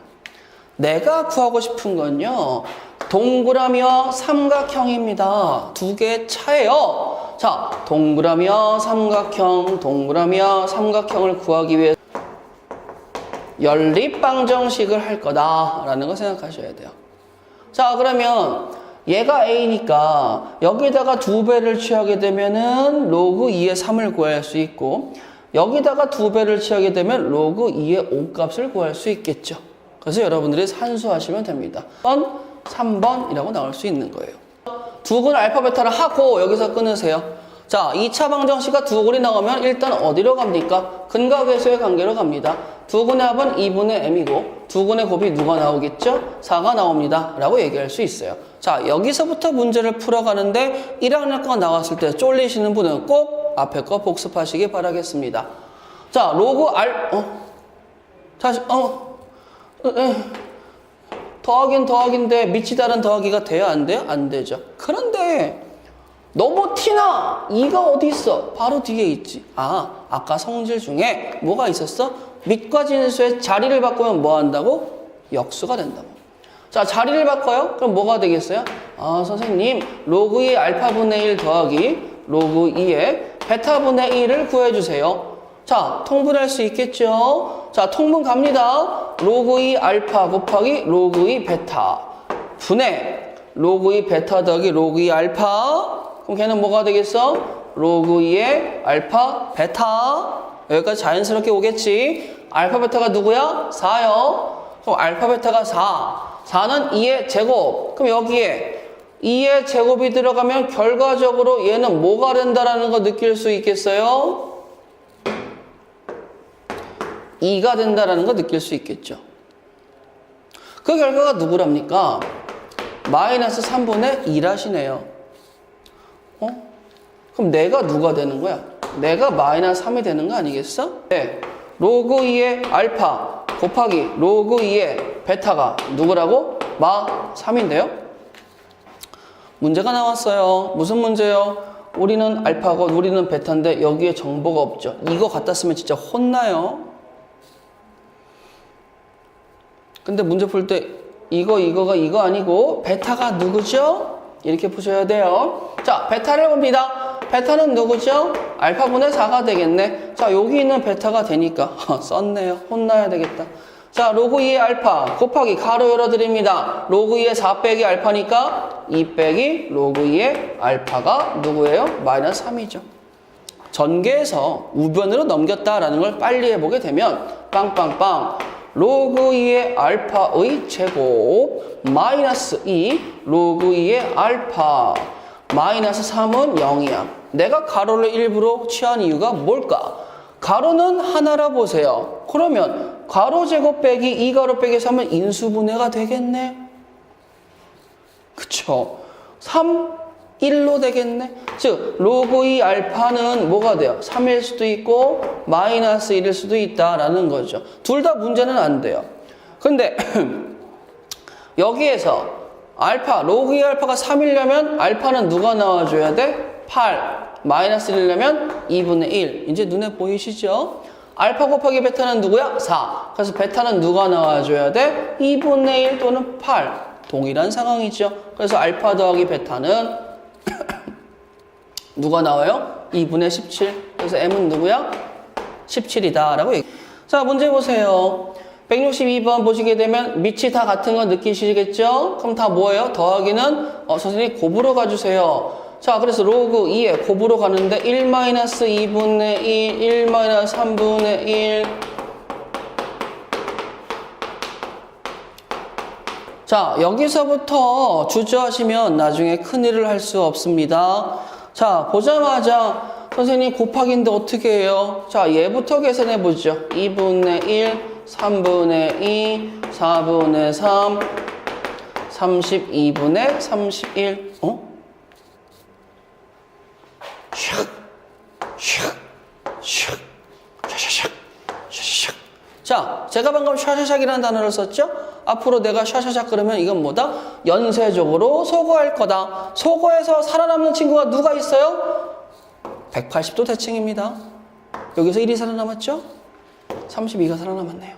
내가 구하고 싶은 건요, 동그라미와 삼각형입니다. 두 개의 차예요. 자, 동그라미와 삼각형, 동그라미와 삼각형을 구하기 위해 연립방정식을 할 거다라는 거 생각하셔야 돼요. 자, 그러면 얘가 a니까 여기다가 2배를 취하게 되면은 로그 2의 3을 구할 수 있고, 여기다가 2배를 취하게 되면 로그 2의 5값을 구할 수 있겠죠. 그래서 여러분들이 산수하시면 됩니다. 3번이라고 나올 수 있는 거예요. 두근 알파 베타를 하고 여기서 끊으세요. 자, 2차 방정식과 두근이 나오면 일단 어디로 갑니까? 근과 계수의 관계로 갑니다. 두근의 합은 2분의 m이고 두근의 곱이 누가 나오겠죠? 4가 나옵니다 라고 얘기할 수 있어요. 자, 여기서부터 문제를 풀어가는데 1학년 거 나왔을 때 쫄리시는 분은 꼭 앞에 거 복습하시기 바라겠습니다. 자, 로그 다시 더하기인데 밑이 다른 더하기가 돼야 안 돼요? 안 되죠. 그런데 너무 티나! 2가 어디 있어? 바로 뒤에 있지. 아까 성질 중에 뭐가 있었어? 밑과 진수의 자리를 바꾸면 뭐 한다고? 역수가 된다고. 자, 자리를 바꿔요? 그럼 뭐가 되겠어요? 선생님, 로그 2의 알파분의 1 더하기 로그 2의 베타분의 1을 구해주세요. 자, 통분할 수 있겠죠? 자, 통분 갑니다. 로그 2 알파 곱하기 로그 2 베타 분의 로그 2 베타 더하기 로그 2 알파. 그럼 걔는 뭐가 되겠어? 로그 2의 알파 베타. 여기까지 자연스럽게 오겠지. 알파 베타가 누구야? 4요. 그럼 알파 베타가 4. 4는 2의 제곱. 그럼 여기에 2의 제곱이 들어가면 결과적으로 얘는 뭐가 된다라는 거 느낄 수 있겠어요? 2가 된다라는 거 느낄 수 있겠죠. 그 결과가 누구랍니까? 마이너스 3분의 2라시네요. 그럼 내가 누가 되는 거야? 내가 마이너스 3이 되는 거 아니겠어? 네. 로그 2의 알파 곱하기 로그 2의 베타가 누구라고? 마 3인데요. 문제가 나왔어요. 무슨 문제요? 우리는 알파고 우리는 베타인데 여기에 정보가 없죠. 이거 갖다 쓰면 진짜 혼나요. 근데 문제 풀 때 이거가 이거 아니고 베타가 누구죠? 이렇게 푸셔야 돼요. 자, 베타를 봅니다. 베타는 누구죠? 알파분의 4가 되겠네. 자, 여기 있는 베타가 되니까 썼네요. 혼나야 되겠다. 자, 로그 2의 알파 곱하기 가로 열어드립니다. 로그 2의 4 빼기 알파니까 2 빼기 로그 2의 알파가 누구예요? 마이너스 3이죠. 전개해서 우변으로 넘겼다라는 걸 빨리 해보게 되면 빵빵빵 로그 2의 알파의 제곱 마이너스 2 로그 2의 알파 마이너스 3은 0이야. 내가 가로를 일부러 취한 이유가 뭘까? 가로는 하나라 보세요. 그러면 가로 제곱 빼기 2가로 빼기 3은 인수분해가 되겠네. 그쵸? 3, 1로 되겠네. 즉 로그 2 알파는 뭐가 돼요? 3일 수도 있고 마이너스 1일 수도 있다라는 거죠. 둘 다 문제는 안 돼요. 근데 여기에서 알파, 로그 2 알파가 3이려면 알파는 누가 나와줘야 돼? 8. 마이너스 1이려면 2분의 1. 이제 눈에 보이시죠? 알파 곱하기 베타는 누구야? 4. 그래서 베타는 누가 나와줘야 돼? 2분의 1 또는 8. 동일한 상황이죠. 그래서 알파 더하기 베타는 누가 나와요? 2분의 17. 그래서 m은 누구야? 17이다 라고 얘기. 자, 문제 보세요. 162번 보시게 되면 밑이 다 같은 거 느끼시겠죠? 그럼 다 뭐예요? 더하기는 선생님 곱으로 가주세요. 자, 그래서 로그 2에 곱으로 가는데 1-2분의 1, 1-3분의 1. 자, 여기서부터 주저하시면 나중에 큰일을 할 수 없습니다. 자, 보자마자 선생님 곱하기인데 어떻게 해요? 자, 얘부터 계산해 보죠. 2분의 1, 3분의 2, 4분의 3, 32분의 31. 샥, 샥, 샥, 샥, 샥. 자, 제가 방금 샤샤샥이라는 단어를 썼죠? 앞으로 내가 샤샤샥 그러면 이건 뭐다? 연쇄적으로 소거할 거다. 소거해서 살아남는 친구가 누가 있어요? 180도 대칭입니다. 여기서 1이 살아남았죠? 32가 살아남았네요.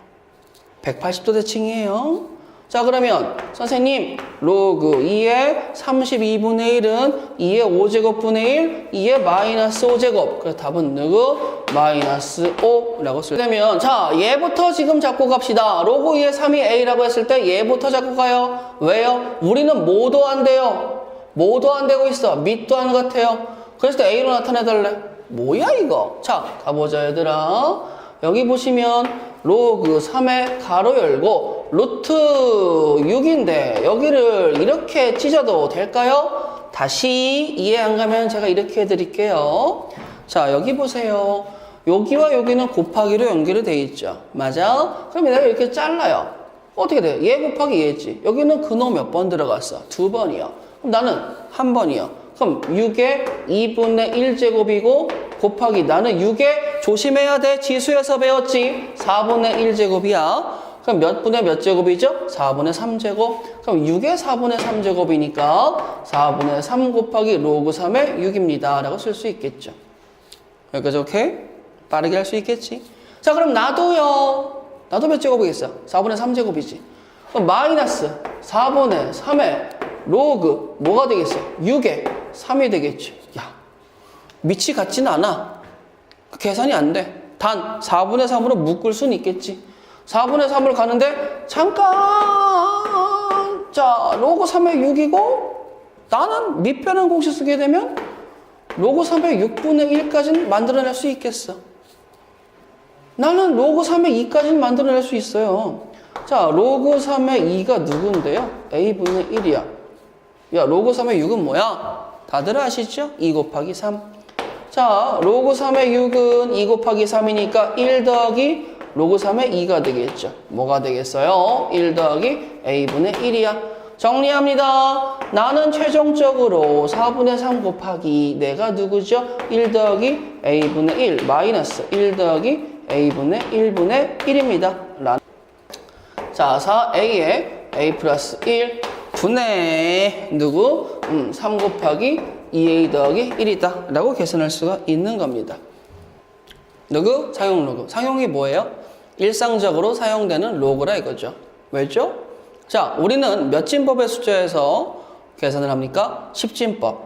180도 대칭이에요. 자, 그러면 선생님 로그 2의 32분의 1은 2의 5제곱분의 1, 2의 마이너스 5제곱. 그래서 답은 누구? 마이너스 5라고 쓸 때면 자, 얘부터 지금 잡고 갑시다. 로그 2의 3이 A라고 했을 때 얘부터 잡고 가요. 왜요? 우리는 뭐도 안 돼요. 뭐도 안 되고 있어. 밑도 안 같아요. 그래서 A로 나타내달래. 뭐야 이거? 자, 가보자 얘들아. 여기 보시면 로그 3의 가로 열고 루트 6인데 여기를 이렇게 찢어도 될까요? 다시 이해 안 가면 제가 이렇게 해드릴게요. 자, 여기 보세요. 여기와 여기는 곱하기로 연결이 돼 있죠. 맞아? 그럼 내가 이렇게 잘라요. 어떻게 돼요? 얘 곱하기 얘지. 여기는 근호 몇 번 들어갔어? 2번이요. 그럼 나는 1번이요. 그럼 6의 2분의 1제곱이고 곱하기 나는 6에 조심해야 돼. 지수에서 배웠지. 4분의 1제곱이야. 그럼 몇 분의 몇 제곱이죠? 4분의 3제곱. 그럼 6의 4분의 3제곱이니까 4분의 3 곱하기 로그 3의 6입니다. 라고 쓸 수 있겠죠. 여기까지 오케이? 빠르게 할 수 있겠지? 자, 그럼 나도요. 나도 몇 제곱이겠어? 4분의 3제곱이지. 그럼 마이너스 4분의 3의 로그 뭐가 되겠어? 6에 3이 되겠지. 야, 밑이 같지는 않아. 계산이 안 돼. 단 4분의 3으로 묶을 수는 있겠지. 4분의 3을 가는데 잠깐 자, 로그 3의 6이고 나는 밑변환 공식 쓰게 되면 로그 3의 6분의 1까지는 만들어낼 수 있겠어. 나는 로그 3의 2까지는 만들어낼 수 있어요. 자, 로그 3의 2가 누군데요? A분의 1이야. 야, 로그 3의 6은 뭐야? 다들 아시죠? 2 곱하기 3. 자, 로그 3의 6은 2 곱하기 3이니까 1 더하기 로그 3의 2가 되겠죠. 뭐가 되겠어요? 1 더하기 A분의 1이야. 정리합니다. 나는 최종적으로 4분의 3 곱하기 내가 누구죠? 1 더하기 A분의 1 마이너스 1 더하기 A분의 1분의 1입니다. 자, 4A에 A 플러스 1 분의 누구? 3 곱하기 2A 더하기 1이다 라고 계산할 수가 있는 겁니다. 누구? 사용 로그. 사용이 뭐예요? 일상적으로 사용되는 로그라 이거죠. 왜죠? 자, 우리는 몇 진법의 숫자에서 계산을 합니까? 10진법.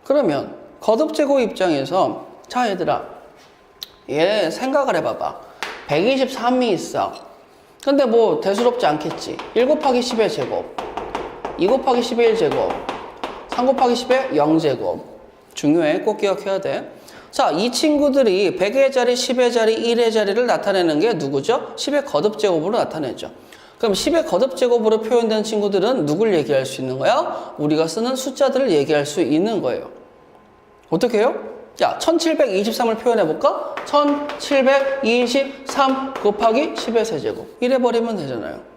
그러면 거듭제곱 입장에서 자, 얘들아 얘 생각을 해봐봐. 123이 있어. 근데 뭐 대수롭지 않겠지. 1 곱하기 10의 제곱, 2 곱하기 10의 1제곱, 3 곱하기 10의 0제곱. 중요해. 꼭 기억해야 돼. 자, 이 친구들이 100의 자리, 10의 자리, 1의 자리를 나타내는 게 누구죠? 10의 거듭제곱으로 나타내죠. 그럼 10의 거듭제곱으로 표현된 친구들은 누굴 얘기할 수 있는 거야? 우리가 쓰는 숫자들을 얘기할 수 있는 거예요. 어떻게 해요? 자, 1723을 표현해볼까? 1723 곱하기 10의 세제곱. 이래버리면 되잖아요.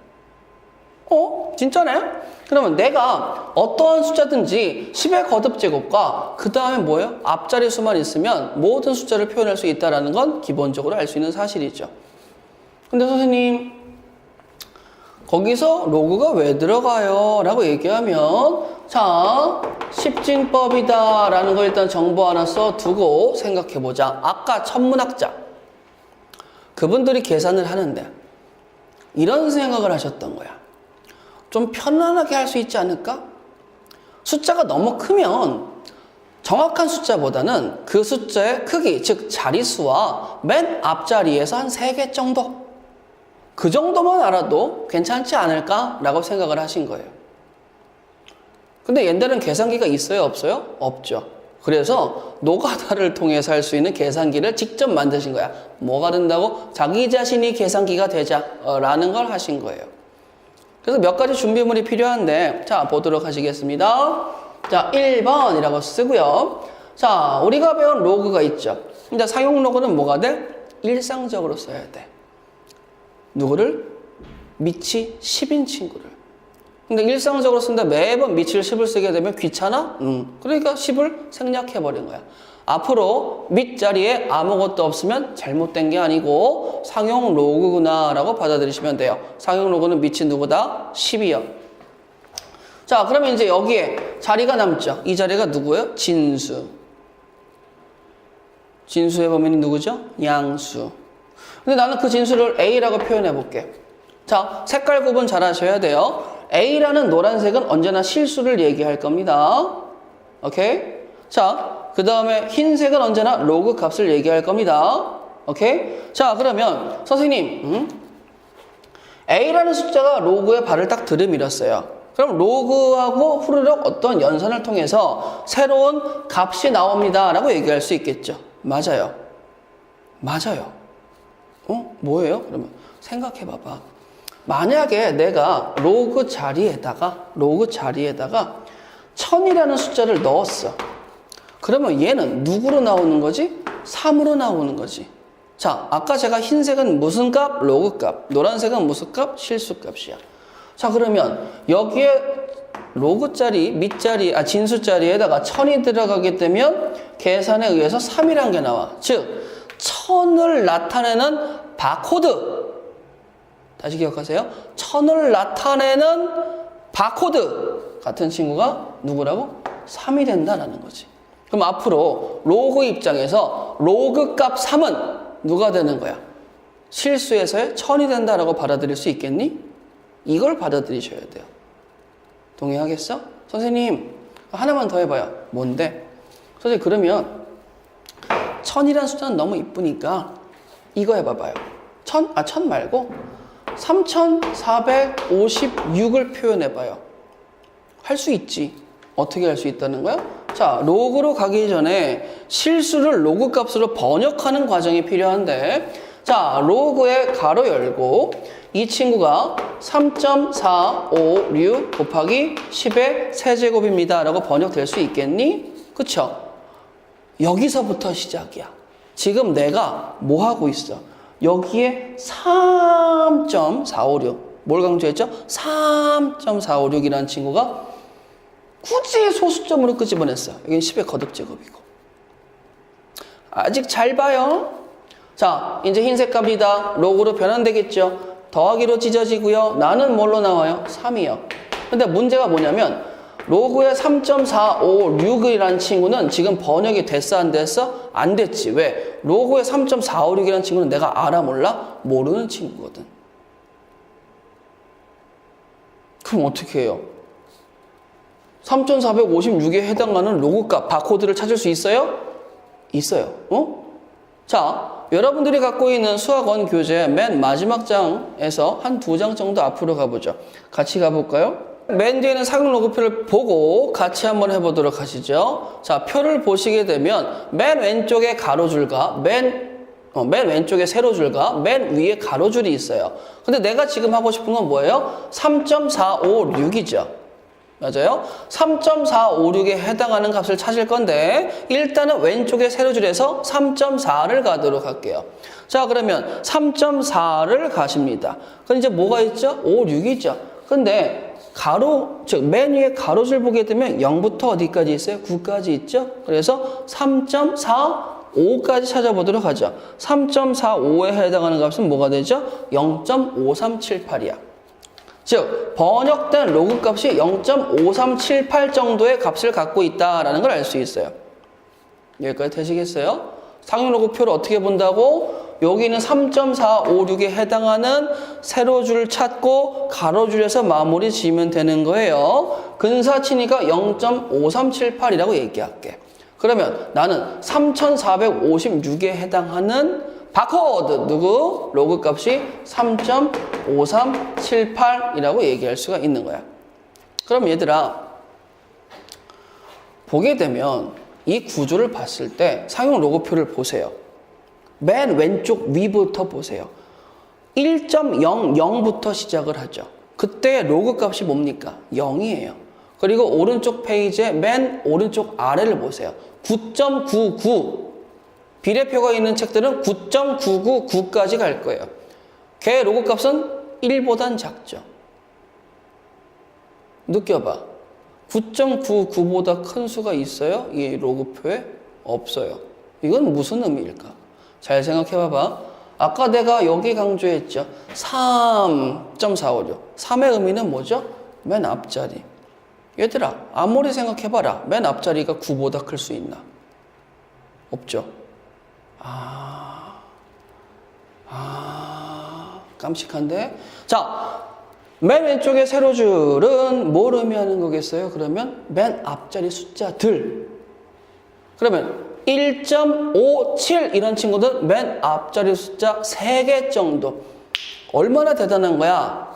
진짜네? 그러면 내가 어떠한 숫자든지 10의 거듭제곱과 그 다음에 뭐예요? 앞자리 수만 있으면 모든 숫자를 표현할 수 있다는 건 기본적으로 알 수 있는 사실이죠. 근데 선생님, 거기서 로그가 왜 들어가요? 라고 얘기하면 자, 10진법이다 라는 거 일단 정보 하나 써두고 생각해보자. 아까 천문학자 그분들이 계산을 하는데 이런 생각을 하셨던 거야. 좀 편안하게 할 수 있지 않을까? 숫자가 너무 크면 정확한 숫자보다는 그 숫자의 크기, 즉 자릿수와 맨 앞자리에서 한 3개 정도, 그 정도만 알아도 괜찮지 않을까? 라고 생각을 하신 거예요. 근데 얘들은 계산기가 있어요? 없어요? 없죠. 그래서 노가다를 통해서 할 수 있는 계산기를 직접 만드신 거야. 뭐가 된다고? 자기 자신이 계산기가 되자라는 걸 하신 거예요. 그래서 몇 가지 준비물이 필요한데 자, 보도록 하시겠습니다. 자, 1번이라고 쓰고요. 자, 우리가 배운 로그가 있죠. 근데 사용 로그는 뭐가 돼? 일상적으로 써야 돼. 누구를? 밑이 10인 친구를. 근데 일상적으로 쓴다 매번 밑을 10을 쓰게 되면 귀찮아? 그러니까 10을 생략해버린 거야. 앞으로 밑자리에 아무것도 없으면 잘못된 게 아니고 상용 로그구나 라고 받아들이시면 돼요. 상용 로그는 밑이 누구다? 10이요. 자, 그러면 이제 여기에 자리가 남죠. 이 자리가 누구예요? 진수. 진수의 범위는 누구죠? 양수. 근데 나는 그 진수를 A라고 표현해 볼게. 자, 색깔 구분 잘 하셔야 돼요. A라는 노란색은 언제나 실수를 얘기할 겁니다. 오케이? 자, 그 다음에 흰색은 언제나 로그 값을 얘기할 겁니다. 오케이? 자, 그러면 선생님, A라는 숫자가 로그에 발을 딱 들이밀었어요. 그럼 로그하고 후루룩 어떤 연산을 통해서 새로운 값이 나옵니다 라고 얘기할 수 있겠죠. 맞아요. 맞아요. 뭐예요? 그러면 생각해 봐봐. 만약에 내가 로그 자리에다가 1000이라는 숫자를 넣었어. 그러면 얘는 누구로 나오는 거지? 3으로 나오는 거지. 자, 아까 제가 흰색은 무슨 값? 로그 값. 노란색은 무슨 값? 실수 값이야. 자, 그러면 여기에 로그 자리, 진수 자리에다가 1000이 들어가게 되면 계산에 의해서 3이라는 게 나와. 즉, 1000을 나타내는 바코드. 다시 기억하세요. 1000을 나타내는 바코드 같은 친구가 누구라고? 3이 된다라는 거지. 그럼 앞으로 로그 입장에서 로그 값 3은 누가 되는 거야? 실수에서의 1000이 된다라고 받아들일 수 있겠니? 이걸 받아들이셔야 돼요. 동의하겠어? 선생님, 하나만 더 해봐요. 뭔데? 선생님, 그러면 1000이라는 숫자는 너무 이쁘니까 이거 해봐봐요. 1000 말고 3456을 표현해봐요. 할 수 있지. 어떻게 할 수 있다는 거야? 자, 로그로 가기 전에 실수를 로그 값으로 번역하는 과정이 필요한데, 자, 로그에 가로 열고 이 친구가 3.456 곱하기 10의 세제곱입니다 라고 번역될 수 있겠니? 그쵸? 여기서부터 시작이야. 지금 내가 뭐 하고 있어? 여기에 3.456 뭘 강조했죠? 3.456이라는 친구가 굳이 소수점으로 끄집어냈어. 여기는 10의 거듭제곱이고. 아직 잘 봐요. 자, 이제 흰색 값이다. 로그로 변환되겠죠. 더하기로 찢어지고요. 나는 뭘로 나와요? 3이요. 근데 문제가 뭐냐면 로그의 3.456이라는 친구는 지금 번역이 됐어 안 됐어? 안 됐지. 왜? 로그의 3.456이라는 친구는 내가 알아 몰라? 모르는 친구거든. 그럼 어떻게 해요? 3456에 해당하는 로그 값, 바코드를 찾을 수 있어요? 있어요. 자, 여러분들이 갖고 있는 수학원 교재 맨 마지막 장에서 한 2장 정도 앞으로 가보죠. 같이 가볼까요? 맨 뒤에는 사용 로그표를 보고 같이 한번 해보도록 하시죠. 자, 표를 보시게 되면 맨 왼쪽에 가로줄과 맨 왼쪽에 세로줄과 맨 위에 가로줄이 있어요. 근데 내가 지금 하고 싶은 건 뭐예요? 3.456이죠. 맞아요? 3.456에 해당하는 값을 찾을 건데 일단은 왼쪽에 세로줄에서 3.4를 가도록 할게요. 자, 그러면 3.4를 가십니다. 그럼 이제 뭐가 있죠? 56이죠. 근데 맨 위에 가로줄 보게 되면 0부터 어디까지 있어요? 9까지 있죠? 그래서 3.45까지 찾아보도록 하죠. 3.45에 해당하는 값은 뭐가 되죠? 0.5378이야. 즉, 번역된 로그 값이 0.5378 정도의 값을 갖고 있다는 걸 알 수 있어요. 여기까지 되시겠어요? 상용 로그표를 어떻게 본다고? 여기는 3.456에 해당하는 세로줄 찾고 가로줄에서 마무리 지으면 되는 거예요. 근사치니까 0.5378이라고 얘기할게. 그러면 나는 3456에 해당하는 바코드 누구? 로그 값이 3.5378이라고 얘기할 수가 있는 거야. 그럼 얘들아, 보게 되면 이 구조를 봤을 때 상용 로그표를 보세요. 맨 왼쪽 위부터 보세요. 1.00부터 시작을 하죠. 그때 로그 값이 뭡니까? 0이에요. 그리고 오른쪽 페이지에 맨 오른쪽 아래를 보세요. 9.99 비례표가 있는 책들은 9.999까지 갈 거예요. 걔 로그 값은 1보단 작죠. 느껴봐. 9.99보다 큰 수가 있어요? 이 로그표에? 없어요. 이건 무슨 의미일까? 잘 생각해봐봐. 아까 내가 여기 강조했죠. 3.456. 3의 의미는 뭐죠? 맨 앞자리. 얘들아, 아무리 생각해봐라. 맨 앞자리가 9보다 클 수 있나? 없죠. 깜찍한데? 자, 맨 왼쪽의 세로줄은 뭘 의미하는 거겠어요? 그러면 맨 앞자리 숫자들. 그러면 1.57 이런 친구들 맨 앞자리 숫자 3개 정도. 얼마나 대단한 거야?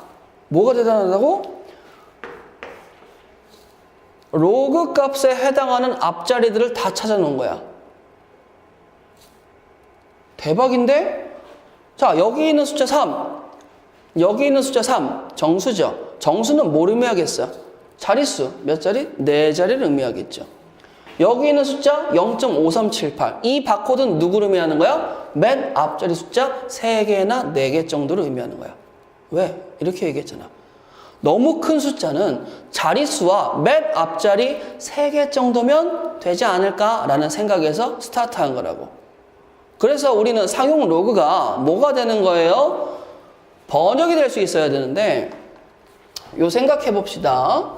뭐가 대단하다고? 로그 값에 해당하는 앞자리들을 다 찾아놓은 거야. 대박인데? 자, 여기 있는 숫자 3. 여기 있는 숫자 3. 정수죠. 정수는 뭘 의미하겠어? 자릿수. 몇 자리? 4자리를 의미하겠죠. 여기 있는 숫자 0.5378. 이 바코드는 누구를 의미하는 거야? 맨 앞자리 숫자 3개나 4개 정도를 의미하는 거야. 왜? 이렇게 얘기했잖아. 너무 큰 숫자는 자릿수와 맨 앞자리 3개 정도면 되지 않을까라는 생각에서 스타트한 거라고. 그래서 우리는 상용 로그가 뭐가 되는 거예요? 번역이 될 수 있어야 되는데 요 생각해 봅시다.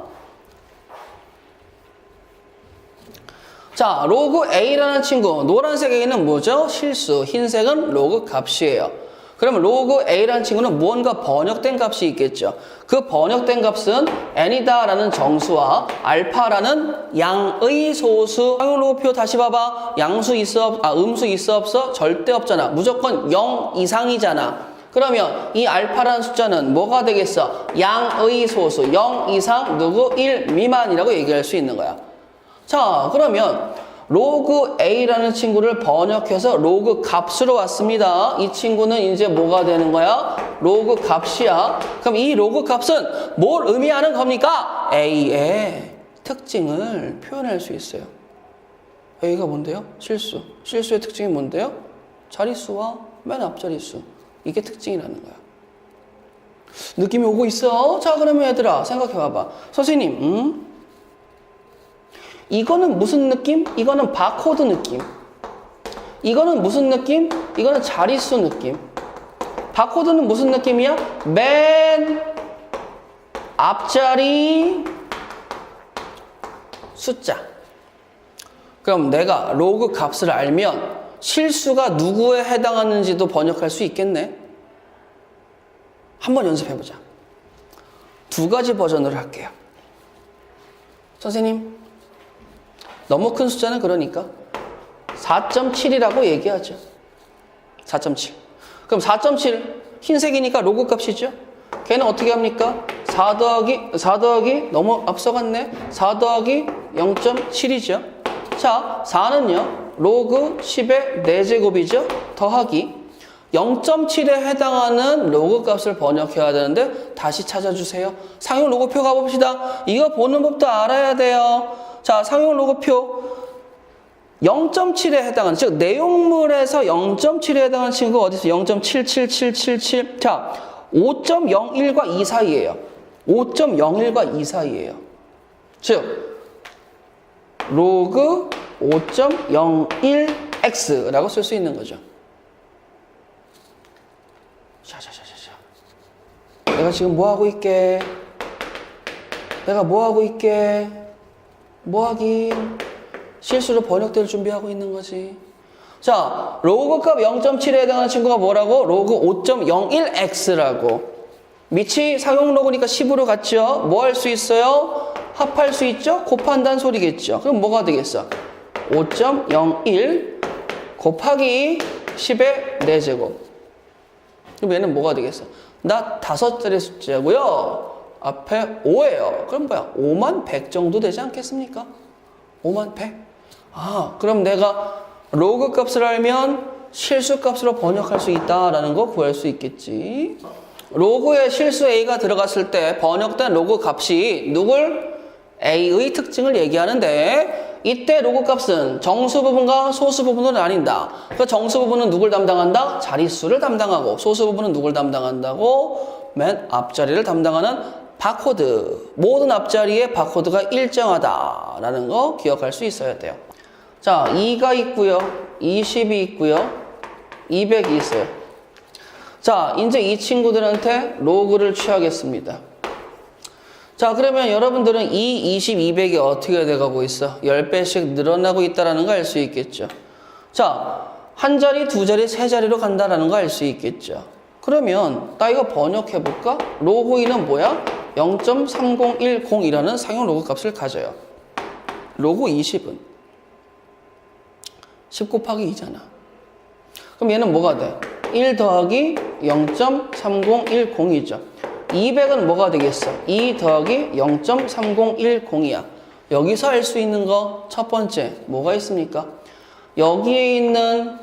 자, 로그 A라는 친구, 노란색 A는 뭐죠? 실수, 흰색은 로그 값이에요. 그러면 로그 A라는 친구는 무언가 번역된 값이 있겠죠. 그 번역된 값은 n이다 라는 정수와 알파라는 양의 소수. 상용 로그표 다시 봐봐. 양수 있어, 음수 있어 없어? 절대 없잖아. 무조건 0 이상이잖아. 그러면 이 알파라는 숫자는 뭐가 되겠어? 양의 소수, 0 이상, 누구? 1 미만이라고 얘기할 수 있는 거야. 자, 그러면 로그 A라는 친구를 번역해서 로그 값으로 왔습니다. 이 친구는 이제 뭐가 되는 거야? 로그 값이야. 그럼 이 로그 값은 뭘 의미하는 겁니까? A의 특징을 표현할 수 있어요. A가 뭔데요? 실수. 실수의 특징이 뭔데요? 자릿수와 맨 앞자릿수. 이게 특징이라는 거야. 느낌이 오고 있어? 자, 그러면 얘들아 생각해 봐봐. 선생님, 이거는 무슨 느낌? 이거는 바코드 느낌. 이거는 무슨 느낌? 이거는 자릿수 느낌. 바코드는 무슨 느낌이야? 맨 앞자리 숫자. 그럼 내가 로그 값을 알면 실수가 누구에 해당하는지도 번역할 수 있겠네. 한번 연습해보자. 2가지 버전으로 할게요. 선생님, 너무 큰 숫자는 그러니까 4.7이라고 얘기하죠. 4.7. 그럼 4.7 흰색이니까 로그 값이죠. 걔는 어떻게 합니까? 4 더하기 너무 앞서갔네. 4 더하기 0.7이죠. 자, 4는요. 로그 10의 4제곱이죠. 더하기 0.7에 해당하는 로그 값을 번역해야 되는데 다시 찾아주세요. 상용 로그표 가봅시다. 이거 보는 법도 알아야 돼요. 자, 상용 로그표 0.7에 해당하는, 즉 내용물에서 0.7에 해당하는 친구가 어디 있어요? 0.77777. 자, 5.01과 2 사이예요. 5.01과 2 사이예요. 즉 로그 5.01x라고 쓸 수 있는 거죠. 자자자자자. 내가 지금 뭐 하고 있게? 내가 뭐 하고 있게? 뭐 하긴? 실수로 번역될 준비하고 있는 거지. 자, 로그 값 0.7에 해당하는 친구가 뭐라고? 로그 5.01x라고. 밑이 상용 로그니까 10으로 갔죠? 뭐 할 수 있어요? 합할 수 있죠? 곱한다는 소리겠죠. 그럼 뭐가 되겠어? 5.01 곱하기 10의 4제곱. 그럼 얘는 뭐가 되겠어? 나 5자리 숫자고요. 앞에 5예요. 그럼 뭐야? 5만 100 정도 되지 않겠습니까? 5만 100? 아, 그럼 내가 로그 값을 알면 실수 값으로 번역할 수 있다라는 거 구할 수 있겠지. 로그에 실수 A가 들어갔을 때 번역된 로그 값이 누굴? A의 특징을 얘기하는데 이때 로그 값은 정수 부분과 소수 부분을 나뉜다. 그 정수 부분은 누굴 담당한다? 자릿수를 담당하고 소수 부분은 누굴 담당한다고? 맨 앞자리를 담당하는 바코드. 모든 앞자리에 바코드가 일정하다라는 거 기억할 수 있어야 돼요. 자, 2가 있고요. 20이 있고요. 200이 있어요. 자, 이제 이 친구들한테 로그를 취하겠습니다. 자, 그러면 여러분들은 이 20, 200이 어떻게 돼가고 있어? 10배씩 늘어나고 있다는 거 알 수 있겠죠. 자, 한 자리, 두 자리, 세 자리로 간다는 거 알 수 있겠죠. 그러면 나 이거 번역해볼까? 로그 2는 뭐야? 0.3010이라는 상용 로그 값을 가져요. 로그 20은 10 곱하기 2잖아. 그럼 얘는 뭐가 돼? 1 더하기 0.3010이죠. 200은 뭐가 되겠어? 2 더하기 0.3010이야. 여기서 알 수 있는 거 첫 번째 뭐가 있습니까? 여기에 있는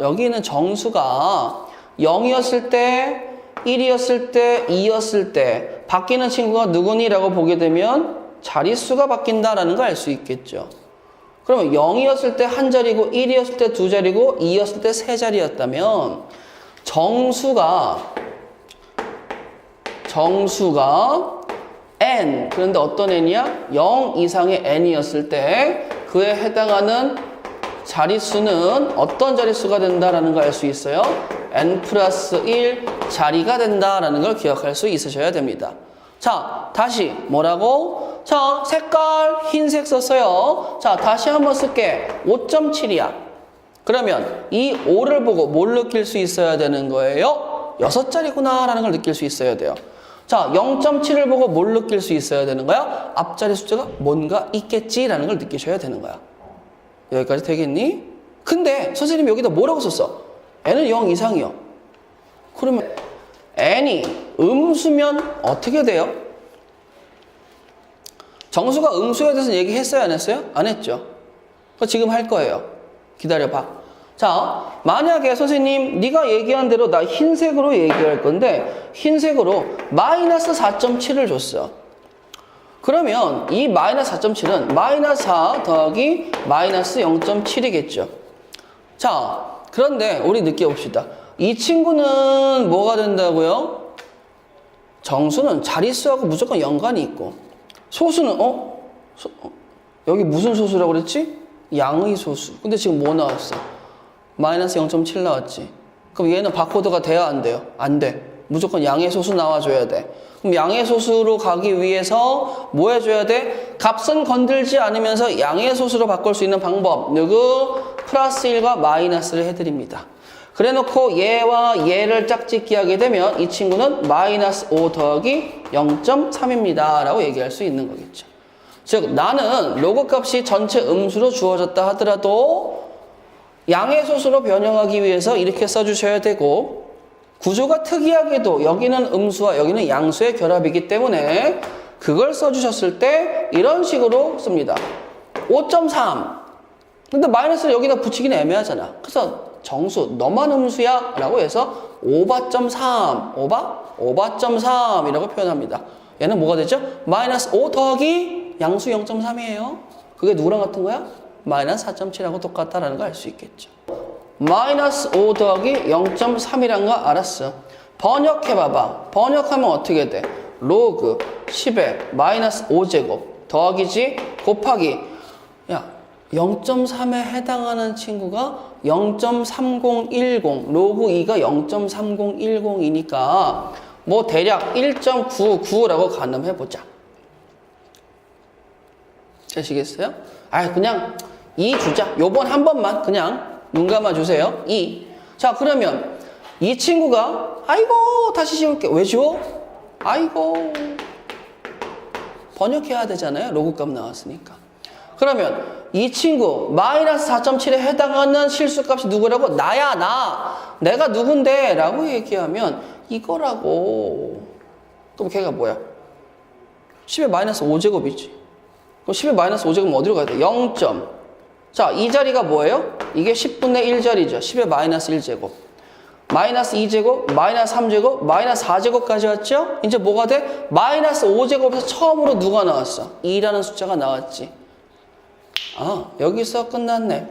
여기 있는 정수가 0이었을 때, 1이었을 때, 2였을 때 바뀌는 친구가 누구니라고 보게 되면 자릿수가 바뀐다라는 걸 알 수 있겠죠. 그러면 0이었을 때 한 자리고 1이었을 때 두 자리고 2였을 때 세 자리였다면 정수가 n, 그런데 어떤 n이야? 0 이상의 n이었을 때 그에 해당하는 자릿수는 어떤 자릿수가 된다라는 걸 알 수 있어요? n 플러스 1 자리가 된다라는 걸 기억할 수 있으셔야 됩니다. 자, 다시 뭐라고? 자, 색깔 흰색 썼어요. 자, 다시 한번 쓸게. 5.7이야. 그러면 이 5를 보고 뭘 느낄 수 있어야 되는 거예요? 6자리구나 라는 걸 느낄 수 있어야 돼요. 자, 0.7을 보고 뭘 느낄 수 있어야 되는 거야? 앞자리 숫자가 뭔가 있겠지라는 걸 느끼셔야 되는 거야. 여기까지 되겠니? 근데 선생님이 여기다 뭐라고 썼어? n은 0 이상이요. 그러면 n이 음수면 어떻게 돼요? 정수가 음수에 대해서 얘기했어요? 안 했어요? 안 했죠. 지금 할 거예요. 기다려봐. 자, 만약에 선생님 네가 얘기한 대로 나 흰색으로 얘기할 건데 흰색으로 마이너스 4.7을 줬어. 그러면 이 마이너스 4.7은 마이너스 4 더하기 마이너스 0.7이겠죠. 자, 그런데 우리 느껴봅시다. 이 친구는 뭐가 된다고요? 정수는 자릿수하고 무조건 연관이 있고 소수는 여기 무슨 소수라고 그랬지? 양의 소수. 근데 지금 뭐 나왔어? 마이너스 0.7 나왔지. 그럼 얘는 바코드가 돼야 안 돼요? 안 돼. 무조건 양의 소수 나와줘야 돼. 그럼 양의 소수로 가기 위해서 뭐 해줘야 돼? 값은 건들지 않으면서 양의 소수로 바꿀 수 있는 방법. 누구? 플러스 1과 마이너스를 해드립니다. 그래 놓고 얘와 얘를 짝짓기 하게 되면 이 친구는 마이너스 5 더하기 0.3입니다 라고 얘기할 수 있는 거겠죠. 즉 나는 로그 값이 전체 음수로 주어졌다 하더라도 양의 소수로 변형하기 위해서 이렇게 써주셔야 되고 구조가 특이하게도 여기는 음수와 여기는 양수의 결합이기 때문에 그걸 써주셨을 때 이런 식으로 씁니다. 5.3 근데 마이너스를 여기다 붙이기는 애매하잖아. 그래서 정수 너만 음수야 라고 해서 오바.3 오바.3 이라고 표현합니다. 얘는 뭐가 되죠? 마이너스 5 더하기 양수 0.3이에요. 그게 누구랑 같은 거야? 마이너스 4.7하고 똑같다라는 걸 알 수 있겠죠. 마이너스 5 더하기 0.3이란 거 알았어. 번역해봐봐. 번역하면 어떻게 돼? 로그 10에 마이너스 5제곱 더하기지 곱하기 야 0.3에 해당하는 친구가 0.3010 로그 2가 0.3010이니까 뭐 대략 1.99라고 가늠해보자. 되시겠어요? 그냥 2 주자. 요번 한 번만 그냥 눈 감아주세요. 2. 자, 그러면 이 친구가 아이고 다시 지울게. 왜 지워? 아이고 번역해야 되잖아요. 로그 값 나왔으니까. 그러면 이 친구 마이너스 4.7에 해당하는 실수값이 누구라고? 나야 나. 내가 누군데? 라고 얘기하면 이거라고. 그럼 걔가 뭐야? 10의 마이너스 5제곱이지. 그럼 10의 마이너스 5제곱은 어디로 가야 돼? 0. 자, 이 자리가 뭐예요? 이게 10분의 1자리죠. 10의 마이너스 1제곱. 마이너스 2제곱, 마이너스 3제곱, 마이너스 4제곱까지 왔죠? 이제 뭐가 돼? 마이너스 5제곱에서 처음으로 누가 나왔어? 2라는 숫자가 나왔지. 여기서 끝났네.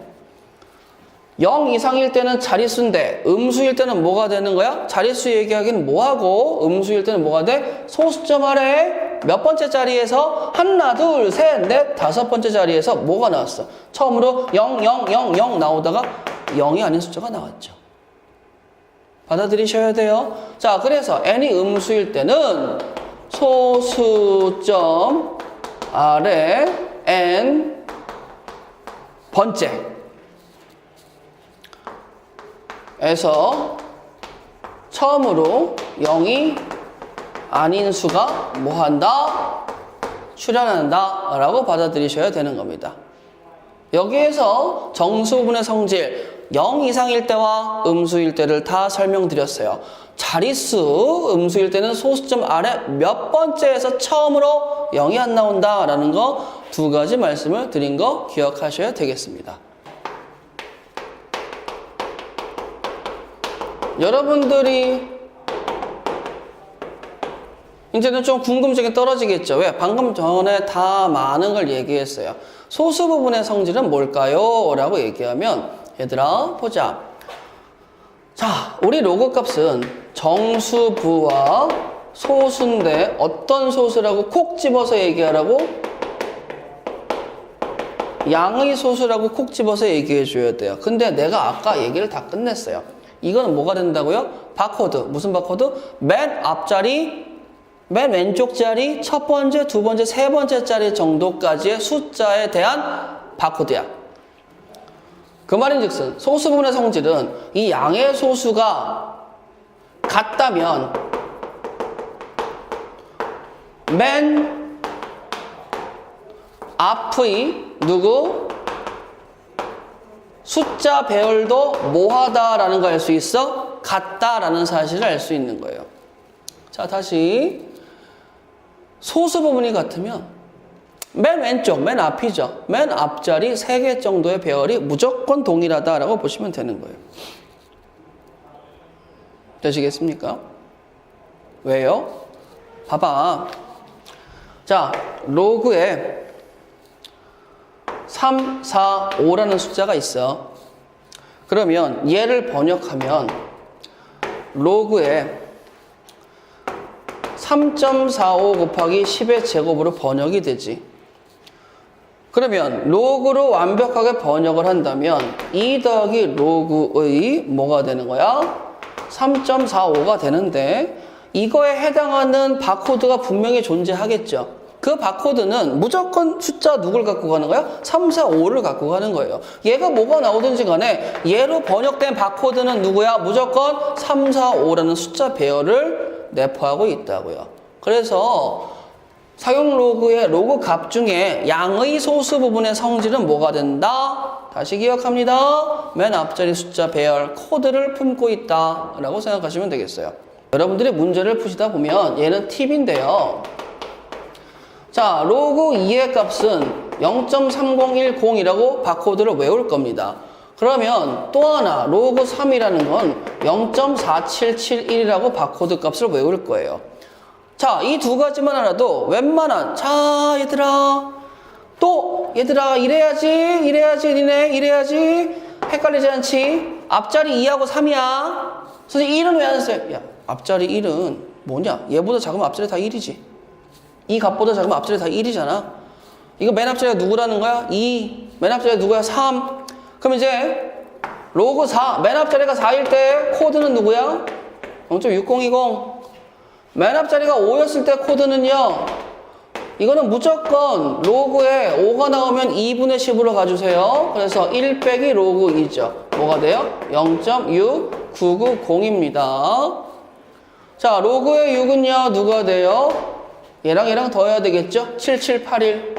0 이상일 때는 자릿수인데 음수일 때는 뭐가 되는 거야? 자릿수 얘기하기는 뭐하고 음수일 때는 뭐가 돼? 소수점 아래 몇 번째 자리에서 하나, 둘, 셋, 넷, 다섯 번째 자리에서 뭐가 나왔어? 처음으로 0, 0, 0, 0 나오다가 0이 아닌 숫자가 나왔죠. 받아들이셔야 돼요. 자, 그래서 n이 음수일 때는 소수점 아래 n 번째 에서 처음으로 0이 아닌 수가 뭐한다? 출현한다 라고 받아들이셔야 되는 겁니다. 여기에서 정수 부분의 성질 0 이상일 때와 음수일 때를 다 설명드렸어요. 자릿수 음수일 때는 소수점 아래 몇 번째에서 처음으로 0이 안 나온다 라는 거 두 가지 말씀을 드린 거 기억하셔야 되겠습니다. 여러분들이 이제는 좀 궁금증이 떨어지겠죠. 왜? 방금 전에 다 많은 걸 얘기했어요. 소수 부분의 성질은 뭘까요? 라고 얘기하면 얘들아 보자. 자, 우리 로그 값은 정수부와 소수인데 어떤 소수라고 콕 집어서 얘기하라고? 양의 소수라고 콕 집어서 얘기해 줘야 돼요. 근데 내가 아까 얘기를 다 끝냈어요. 이거는 뭐가 된다고요? 바코드. 무슨 바코드? 맨 앞자리, 맨 왼쪽 자리, 첫 번째, 두 번째, 세 번째 자리 정도까지의 숫자에 대한 바코드야. 그 말인즉슨 소수 부분의 성질은 이 양의 소수가 같다면 맨 앞의 누구? 숫자 배열도 뭐하다라는 걸 알 수 있어? 같다라는 사실을 알 수 있는 거예요. 자, 다시 소수 부분이 같으면 맨 왼쪽, 맨 앞이죠. 맨 앞자리 3개 정도의 배열이 무조건 동일하다라고 보시면 되는 거예요. 되시겠습니까? 왜요? 봐봐. 자, 로그에 3, 4, 5라는 숫자가 있어. 그러면 얘를 번역하면 로그에 3.45 곱하기 10의 제곱으로 번역이 되지. 그러면 로그로 완벽하게 번역을 한다면 2 더하기 로그의 뭐가 되는 거야? 3.45가 되는데 이거에 해당하는 바코드가 분명히 존재하겠죠. 그 바코드는 무조건 숫자 누굴 갖고 가는 거야? 3, 4, 5를 갖고 가는 거예요. 얘가 뭐가 나오든지 간에 얘로 번역된 바코드는 누구야? 무조건 3, 4, 5라는 숫자 배열을 내포하고 있다고요. 그래서 사용 로그의 로그 값 중에 양의 소수 부분의 성질은 뭐가 된다? 다시 기억합니다. 맨 앞자리 숫자 배열 코드를 품고 있다 라고 생각하시면 되겠어요. 여러분들이 문제를 푸시다 보면 얘는 팁인데요. 자, 로그 2의 값은 0.3010이라고 바코드를 외울 겁니다. 그러면 또 하나 로그 3이라는 건 0.4771이라고 바코드 값을 외울 거예요. 자, 이 두 가지만 알아도 웬만한 얘들아 이래야지 니네 이래야지 헷갈리지 않지? 앞자리 2하고 3이야. 선생님 1은 왜 안 써요? 야, 앞자리 1은 뭐냐? 얘보다 작으면 앞자리 다 1이지. 이 값보다 작으면 앞자리 다 1이잖아. 이거 맨 앞자리가 누구라는 거야? 2. 맨 앞자리가 누구야? 3. 그럼 이제 로그 4. 맨 앞자리가 4일 때 코드는 누구야? 0.6020. 맨 앞자리가 5였을 때 코드는요. 이거는 무조건 로그에 5가 나오면 2분의 10으로 가주세요. 그래서 1 빼기 로그 2죠. 뭐가 돼요? 0.6990입니다. 자, 로그의 6은요. 누가 돼요? 얘랑 더해야 되겠죠? 7781.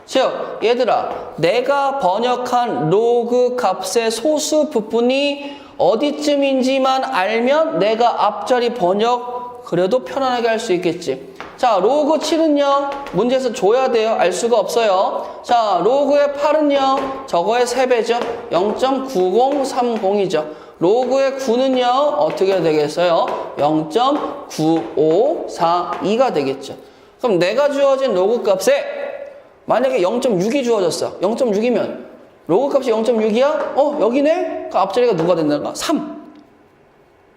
즉, 얘들아, 내가 번역한 로그 값의 소수 부분이 어디쯤인지만 알면 내가 앞자리 번역 그래도 편안하게 할 수 있겠지. 자, 로그 7은요, 문제에서 줘야 돼요. 알 수가 없어요. 자, 로그의 8은요, 저거의 3배죠. 0.9030이죠. 로그의 9는요, 어떻게 되겠어요? 0.9542가 되겠죠. 그럼 내가 주어진 로그 값에 만약에 0.6이 주어졌어. 0.6이면 로그 값이 0.6이야? 여기네? 그 앞자리가 누가 된다는가? 3.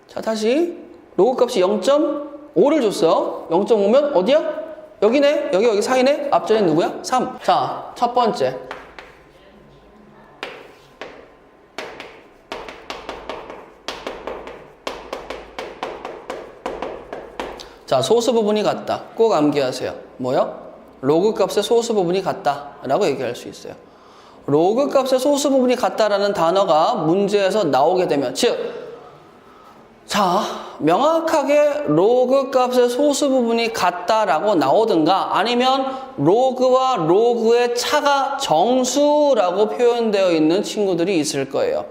자, 다시 로그 값이 0.5를 줬어. 0.5면 어디야? 여기네? 여기 4이네? 앞자리는 누구야? 3. 자, 첫 번째. 자, 소수 부분이 같다. 꼭 암기하세요. 뭐요? 로그 값의 소수 부분이 같다 라고 얘기할 수 있어요. 로그 값의 소수 부분이 같다라는 단어가 문제에서 나오게 되면, 즉 자, 명확하게 로그 값의 소수 부분이 같다라고 나오든가 아니면 로그와 로그의 차가 정수라고 표현되어 있는 친구들이 있을 거예요.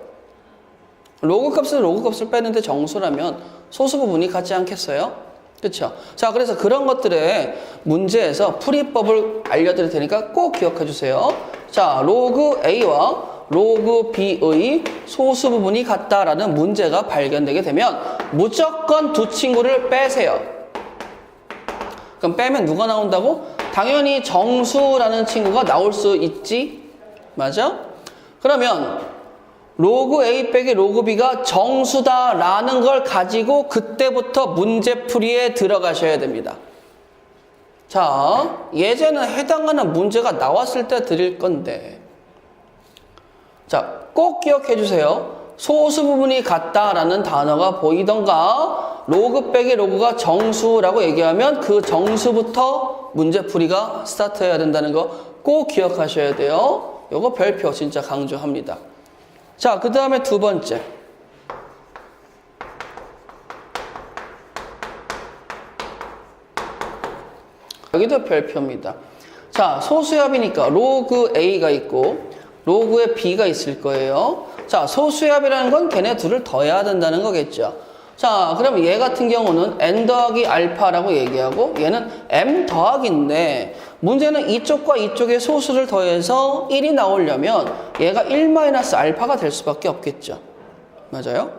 로그 값에서 로그 값을 빼는데 정수라면 소수 부분이 같지 않겠어요? 그렇죠? 자, 그래서 그런 것들의 문제에서 풀이법을 알려드릴 테니까 꼭 기억해 주세요. 자, 로그 A와 로그 B의 소수 부분이 같다라는 문제가 발견되게 되면 무조건 두 친구를 빼세요. 그럼 빼면 누가 나온다고? 당연히 정수라는 친구가 나올 수 있지? 맞아? 그러면 로그 A 빼기 로그 B가 정수다라는 걸 가지고 그때부터 문제풀이에 들어가셔야 됩니다. 자, 예제는 해당하는 문제가 나왔을 때 드릴 건데 자, 꼭 기억해 주세요. 소수 부분이 같다라는 단어가 보이던가 로그 빼기 로그가 정수라고 얘기하면 그 정수부터 문제풀이가 스타트해야 된다는 거 꼭 기억하셔야 돼요. 요거 별표 진짜 강조합니다. 자, 그 다음에 두 번째. 여기도 별표입니다. 자, 소수합이니까 로그 A가 있고 로그에 B가 있을 거예요. 자, 소수합이라는 건 걔네 둘을 더해야 된다는 거겠죠. 자, 그럼 얘 같은 경우는 n 더하기 알파라고 얘기하고 얘는 m 더하기인데 문제는 이쪽과 이쪽의 소수를 더해서 1이 나오려면 얘가 1-알파가 될 수밖에 없겠죠. 맞아요?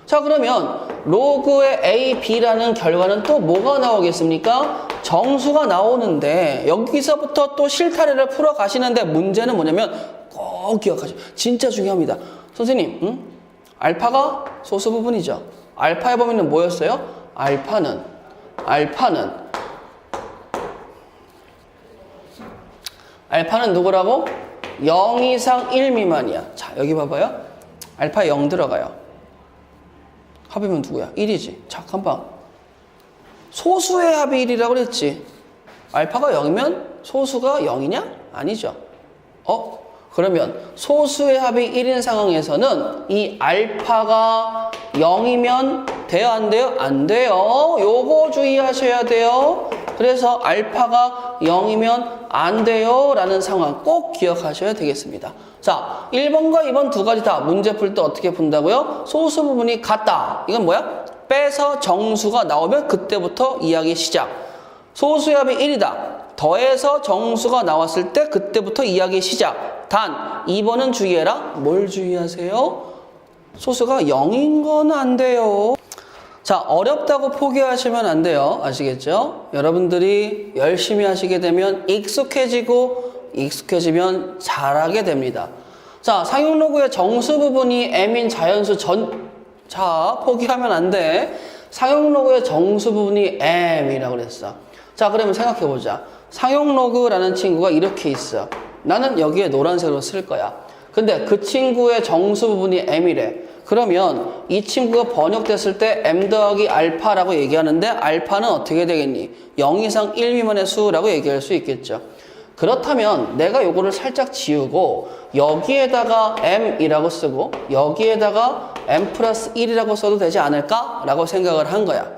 자, 그러면 로그의 A, B라는 결과는 또 뭐가 나오겠습니까? 정수가 나오는데 여기서부터 또 실타래를 풀어 가시는데 문제는 뭐냐면 꼭 기억하세요. 진짜 중요합니다. 선생님, 알파가 소수 부분이죠. 알파의 범위는 뭐였어요? 알파는 '알파는 누구라고? 0 이상 1 미만이야. 자, 여기 봐봐요. 알파 0 들어가요. 합이면 누구야? 1이지. 잠깐만. 소수의 합이 1이라고 그랬지. 알파가 0이면 소수가 0이냐? 아니죠. 그러면 소수의 합이 1인 상황에서는 이 알파가 0이면 돼요? 안 돼요? 안 돼요. 요거 주의하셔야 돼요. 그래서 알파가 0이면 안 돼요 라는 상황 꼭 기억하셔야 되겠습니다. 자, 1번과 2번 두 가지 다 문제 풀 때 어떻게 푼다고요? 소수 부분이 같다. 이건 뭐야? 빼서 정수가 나오면 그때부터 이야기 시작. 소수의 합이 1이다. 더해서 정수가 나왔을 때 그때부터 이야기 시작. 단 2번은 주의해라. 뭘 주의하세요? 소수가 0인 건 안 돼요. 자, 어렵다고 포기하시면 안 돼요. 아시겠죠? 여러분들이 열심히 하시게 되면 익숙해지면 잘하게 됩니다. 자, 상용로그의 정수 부분이 m인 자연수 자, 포기하면 안 돼. 상용로그의 정수 부분이 m이라고 그랬어. 자, 그러면 생각해보자. 상용로그라는 친구가 이렇게 있어. 나는 여기에 노란색으로 쓸 거야. 근데 그 친구의 정수 부분이 m이래. 그러면 이 친구가 번역됐을 때 m 더하기 알파라고 얘기하는데 알파는 어떻게 되겠니? 0 이상 1 미만의 수라고 얘기할 수 있겠죠. 그렇다면 내가 요거를 살짝 지우고 여기에다가 m이라고 쓰고 여기에다가 m 플러스 1이라고 써도 되지 않을까? 라고 생각을 한 거야.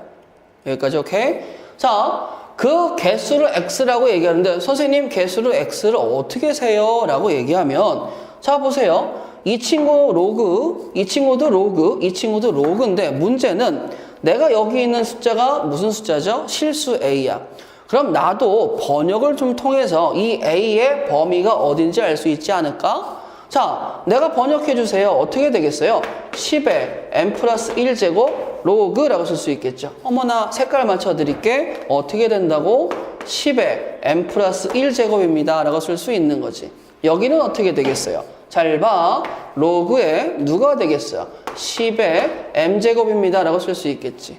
여기까지 오케이? 자, 그 개수를 x라고 얘기하는데 선생님 개수를 x를 어떻게 세요? 라고 얘기하면 자, 보세요. 이 친구 로그, 이 친구도 로그, 이 친구도 로그인데 문제는 내가 여기 있는 숫자가 무슨 숫자죠? 실수 a야. 그럼 나도 번역을 좀 통해서 이 a의 범위가 어딘지 알 수 있지 않을까? 자, 내가 번역해 주세요. 어떻게 되겠어요? 10에 m 플러스 1제곱 로그라고 쓸 수 있겠죠. 어머나 색깔 맞춰 드릴게. 어떻게 된다고? 10에 m 플러스 1제곱입니다 라고 쓸 수 있는 거지. 여기는 어떻게 되겠어요? 잘 봐. 로그에 누가 되겠어요? 10에 m제곱입니다 라고 쓸 수 있겠지.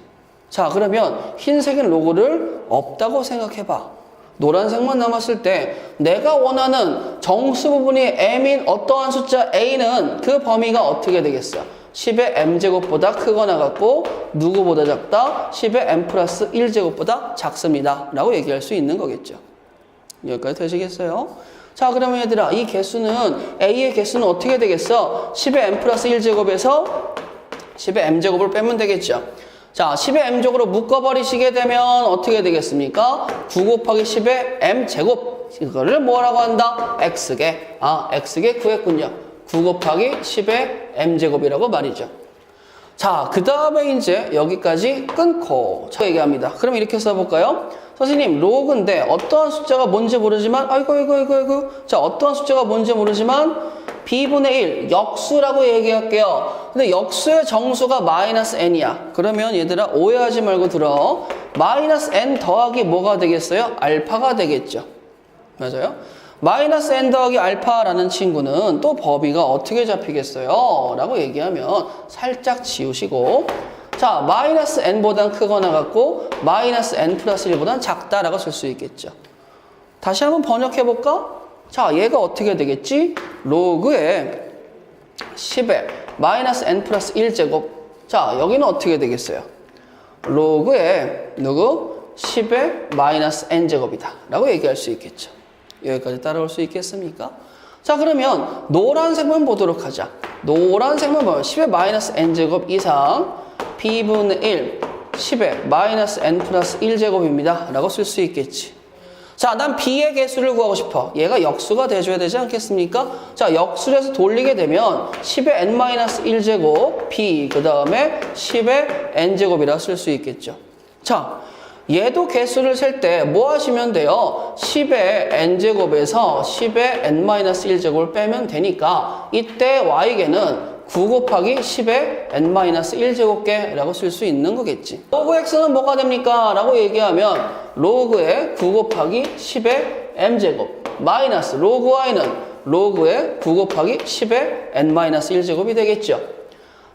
자, 그러면 흰색인 로그를 없다고 생각해봐. 노란색만 남았을 때 내가 원하는 정수 부분이 m인 어떠한 숫자 a는 그 범위가 어떻게 되겠어? 10의 m제곱보다 크거나 같고 누구보다 작다? 10의 m 플러스 1제곱보다 작습니다 라고 얘기할 수 있는 거겠죠. 여기까지 되시겠어요? 자, 그러면 얘들아 이 개수는 a의 개수는 어떻게 되겠어? 10의 m 플러스 1제곱에서 10의 m제곱을 빼면 되겠죠. 자, 10의 m제곱으로 묶어버리시게 되면 어떻게 되겠습니까? 9 곱하기 10의 m제곱. 이거를 뭐라고 한다? x개. x개 구했군요. 9 곱하기 10의 m제곱이라고 말이죠. 자, 그 다음에 이제 여기까지 끊고 자 얘기합니다. 그럼 이렇게 써볼까요? 선생님, 로그인데 어떠한 숫자가 뭔지 모르지만 아이고. 자, 어떠한 숫자가 뭔지 모르지만 b분의 1, 역수라고 얘기할게요. 근데 역수의 정수가 마이너스 n이야. 그러면 얘들아 오해하지 말고 들어. 마이너스 n 더하기 뭐가 되겠어요? 알파가 되겠죠. 맞아요? 마이너스 n 더하기 알파라는 친구는 또 범위가 어떻게 잡히겠어요? 라고 얘기하면 살짝 지우시고 자, 마이너스 n보단 크거나 같고 마이너스 n 플러스 1보단 작다라고 쓸 수 있겠죠. 다시 한번 번역해볼까? 자, 얘가 어떻게 되겠지? 로그의 10의 마이너스 n 플러스 1제곱. 자, 여기는 어떻게 되겠어요? 로그의 10의 마이너스 n제곱이다 라고 얘기할 수 있겠죠. 여기까지 따라올 수 있겠습니까? 자, 그러면 노란색만 보도록 하자. 노란색만 보면 10의 마이너스 n제곱 이상 b분의 1, 10의 마이너스 n 플러스 1제곱입니다 라고 쓸 수 있겠지. 자, 난 b의 개수를 구하고 싶어. 얘가 역수가 돼줘야 되지 않겠습니까? 자, 역수를 해서 돌리게 되면 10의 n-1제곱 b 그 다음에 10의 n제곱이라 쓸 수 있겠죠. 자, 얘도 개수를 셀 때 뭐 하시면 돼요? 10의 n제곱에서 10의 n-1제곱을 빼면 되니까 이때 y개는 9 곱하기 10의 n-1제곱개라고 쓸 수 있는 거겠지. 로그 x는 뭐가 됩니까? 라고 얘기하면 로그의 9 곱하기 10의 m제곱 마이너스 로그 y는 로그의 9 곱하기 10의 n-1제곱이 되겠죠.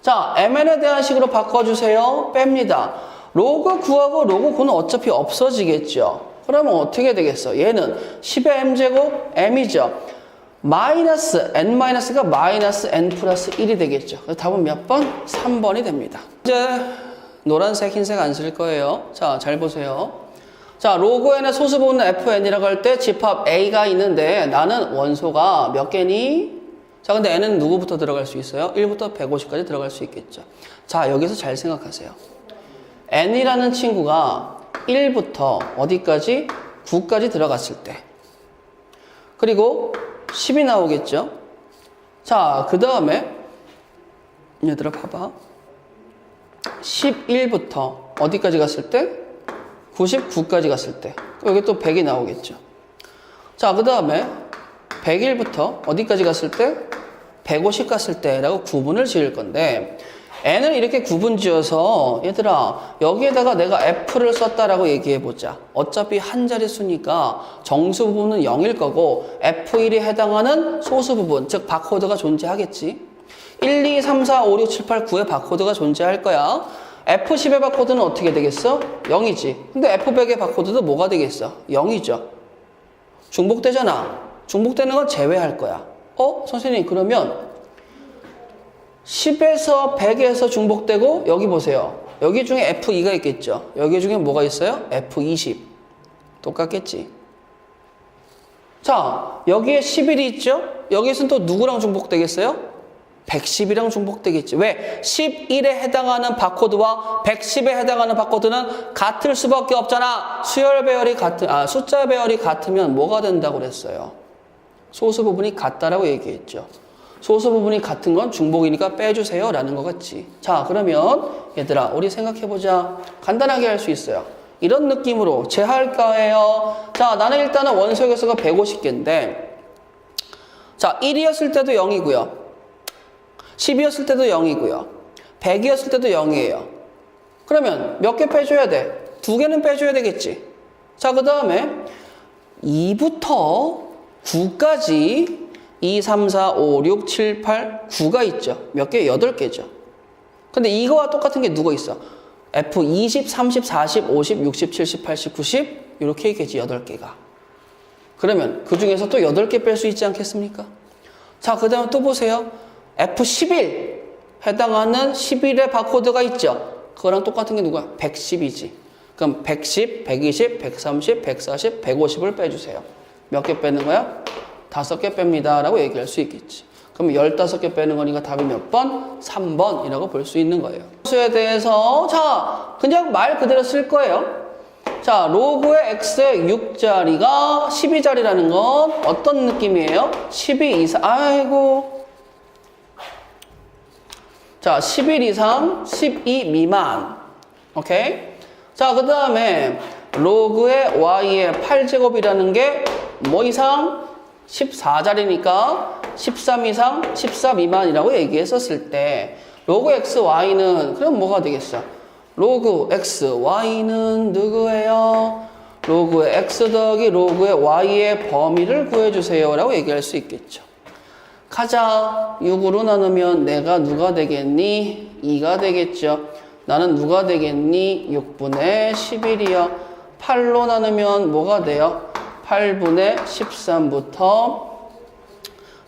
자, mn에 대한 식으로 바꿔주세요. 뺍니다. 로그 9하고 로그 9는 어차피 없어지겠죠. 그러면 어떻게 되겠어? 얘는 10의 m제곱 m이죠. 마이너스 n-가 마이너스 n 플러스 1이 되겠죠. 그래서 답은 몇 번? 3번이 됩니다. 이제 노란색, 흰색 안 쓸 거예요. 자, 잘 보세요. 자, 로그 n의 소수 부분은 fn이라고 할 때 집합 a가 있는데 나는 원소가 몇 개니? 자, 근데 n은 누구부터 들어갈 수 있어요? 1부터 150까지 들어갈 수 있겠죠. 자, 여기서 잘 생각하세요. n이라는 친구가 1부터 어디까지? 9까지 들어갔을 때. 그리고 10이 나오겠죠. 자, 그 다음에 얘들아 봐봐. 11부터 어디까지 갔을 때? 99까지 갔을 때. 여기 또 100이 나오겠죠. 자, 그 다음에 101부터 어디까지 갔을 때? 150 갔을 때라고 구분을 지을 건데 n을 이렇게 구분 지어서 얘들아 여기에다가 내가 f를 썼다라고 얘기해보자. 어차피 한 자릿수니까 정수 부분은 0일 거고 f1에 해당하는 소수 부분 즉 바코드가 존재하겠지. 1, 2, 3, 4, 5, 6, 7, 8, 9의 바코드가 존재할 거야. f10의 바코드는 어떻게 되겠어? 0이지. 근데 f100의 바코드도 뭐가 되겠어? 0이죠. 중복되잖아. 중복되는 건 제외할 거야. 선생님 그러면 10에서 100에서 중복되고 여기 보세요. 여기 중에 F2가 있겠죠. 여기 중에 뭐가 있어요? F20. 똑같겠지. 자, 여기에 11이 있죠? 여기서는 또 누구랑 중복되겠어요? 110이랑 중복되겠지. 왜? 11에 해당하는 바코드와 110에 해당하는 바코드는 같을 수밖에 없잖아. 수열 배열이 숫자 배열이 같으면 뭐가 된다고 그랬어요? 소수 부분이 같다라고 얘기했죠. 소수 부분이 같은 건 중복이니까 빼주세요 라는 것 같지. 자, 그러면 얘들아 우리 생각해보자. 간단하게 할 수 있어요. 이런 느낌으로 제할 거예요. 자, 나는 일단은 원소의 개수가 150개인데 자, 1이었을 때도 0이고요 10이었을 때도 0이고요 100이었을 때도 0이에요 그러면 몇 개 빼줘야 돼? 2개는 빼줘야 되겠지. 자, 그 다음에 2부터 9까지 2, 3, 4, 5, 6, 7, 8, 9가 있죠. 몇 개? 8개죠. 근데 이거와 똑같은 게 누가 있어? F 20, 30, 40, 50, 60, 70, 80, 90 이렇게 있겠지. 8개가. 그러면 그 중에서 또 8개 뺄 수 있지 않겠습니까? 자, 그 다음에 또 보세요. F 11 해당하는 11의 바코드가 있죠. 그거랑 똑같은 게 누구야? 110이지. 그럼 110, 120, 130, 140, 150을 빼주세요. 몇 개 빼는 거야? 5개 뺍니다 라고 얘기할 수 있겠지. 그럼 15개 빼는 거니까 답이 몇 번? 3번이라고 볼 수 있는 거예요. 수에 대해서 자 그냥 말 그대로 쓸 거예요. 자 로그의 x의 6자리가 12자리라는 건 어떤 느낌이에요? 12 이상 아이고 자 11 이상 12 미만 오케이? 자 그 다음에 로그의 y의 8제곱이라는 게 뭐 이상? 14자리니까 13 이상 14 미만이라고 얘기했었을 때 로그 x, y는 그럼 뭐가 되겠어? 로그 x, y는 누구예요? 로그의 x 더하기 로그의 y의 범위를 구해주세요 라고 얘기할 수 있겠죠. 가자. 6으로 나누면 내가 누가 되겠니? 2가 되겠죠. 나는 누가 되겠니? 6분의 11이요. 8로 나누면 뭐가 돼요? 8분의 13부터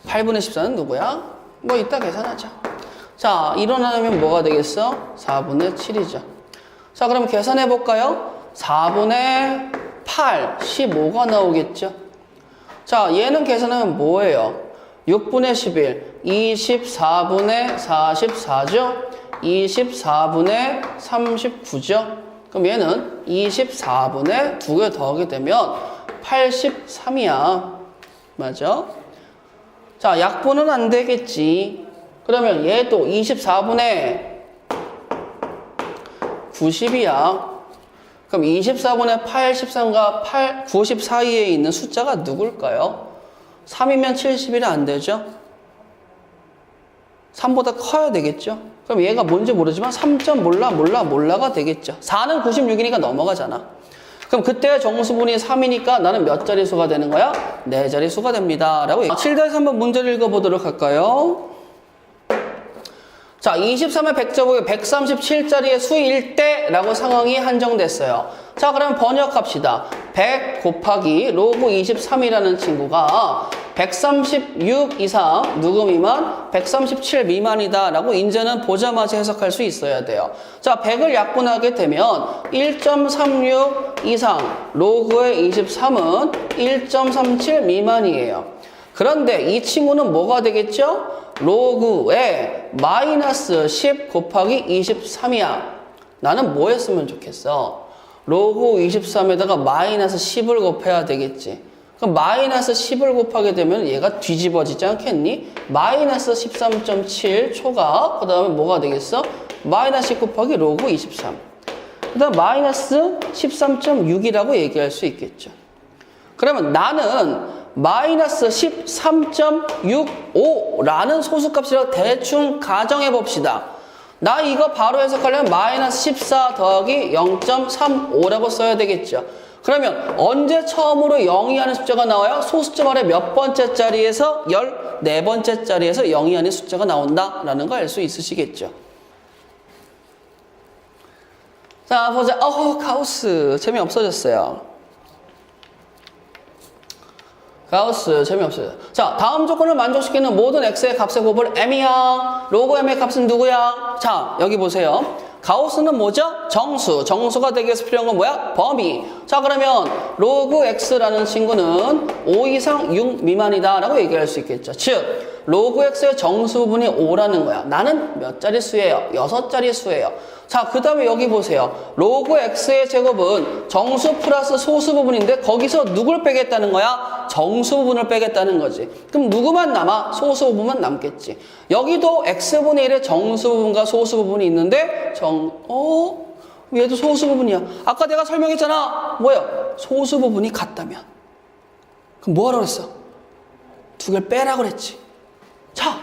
8분의 14는 누구야? 뭐 이따 계산하자. 자, 2로 나누면 뭐가 되겠어? 4분의 7이죠. 자, 그럼 계산해 볼까요? 4분의 8, 15가 나오겠죠. 자, 얘는 계산하면 뭐예요? 6분의 11, 24분의 44죠? 24분의 39죠? 그럼 얘는 24분의 2개 더하게 되면 83이야. 맞아? 자, 약분은 안 되겠지. 그러면 얘도 24분의 90이야. 그럼 24분의 83과 90 사이에 있는 숫자가 누굴까요? 3이면 70이라 안 되죠? 3보다 커야 되겠죠? 그럼 얘가 뭔지 모르지만 3점 몰라가 되겠죠. 4는 96이니까 넘어가잖아. 그럼 그때 정수분이 3이니까 나는 몇 자릿수가 되는 거야? 4자릿수가 됩니다. 라고 7-3번 문제를 읽어보도록 할까요? 자, 23의 100제곱이 137자리의 수일 때라고 상황이 한정됐어요. 자, 그럼 번역합시다. 100 곱하기 로그 23이라는 친구가 136 이상 누구 미만? 137 미만이다 라고 이제는 보자마자 해석할 수 있어야 돼요. 자, 100을 약분하게 되면 1.36 이상 로그의 23은 1.37 미만이에요. 그런데 이 친구는 뭐가 되겠죠? 로그에 마이너스 10 곱하기 23이야. 나는 뭐 했으면 좋겠어? 로그 23에다가 마이너스 10을 곱해야 되겠지. 그럼 마이너스 10을 곱하게 되면 얘가 뒤집어지지 않겠니? 마이너스 13.7 초가 그 다음에 뭐가 되겠어? 마이너스 10 곱하기 로그 23. 그 다음 마이너스 13.6이라고 얘기할 수 있겠죠. 그러면 나는 마이너스 13.65라는 소수값이라고 대충 가정해 봅시다. 나 이거 바로 해석하려면 마이너스 14 더하기 0.35라고 써야 되겠죠. 그러면 언제 처음으로 0이 하는 숫자가 나와요? 소수점 아래 몇 번째 자리에서 14번째 자리에서 0이 하는 숫자가 나온다라는 거 알 수 있으시겠죠. 자, 보자. 가우스 재미없어졌어요. 가우스 재미없어요. 자, 다음 조건을 만족시키는 모든 x의 값의 곱을 m이야. 로그 m의 값은 누구야? 자, 여기 보세요. 가우스는 뭐죠? 정수. 정수가 되기 위해서 필요한 건 뭐야? 범위. 자, 그러면 로그 x라는 친구는 5 이상 6 미만이다 라고 얘기할 수 있겠죠. 즉 로그 x의 정수 부분이 5라는 거야. 나는 몇 자리 수예요? 6자리 수예요. 자, 그 다음에 여기 보세요. 로그 x의 제곱은 정수 플러스 소수 부분인데 거기서 누굴 빼겠다는 거야? 정수 부분을 빼겠다는 거지. 그럼 누구만 남아? 소수 부분만 남겠지. 여기도 x분의 1의 정수 부분과 소수 부분이 있는데 얘도 소수 부분이야. 아까 내가 설명했잖아. 뭐야? 소수 부분이 같다면. 그럼 뭐하라고 그랬어? 두 개를 빼라고 그랬지. 자,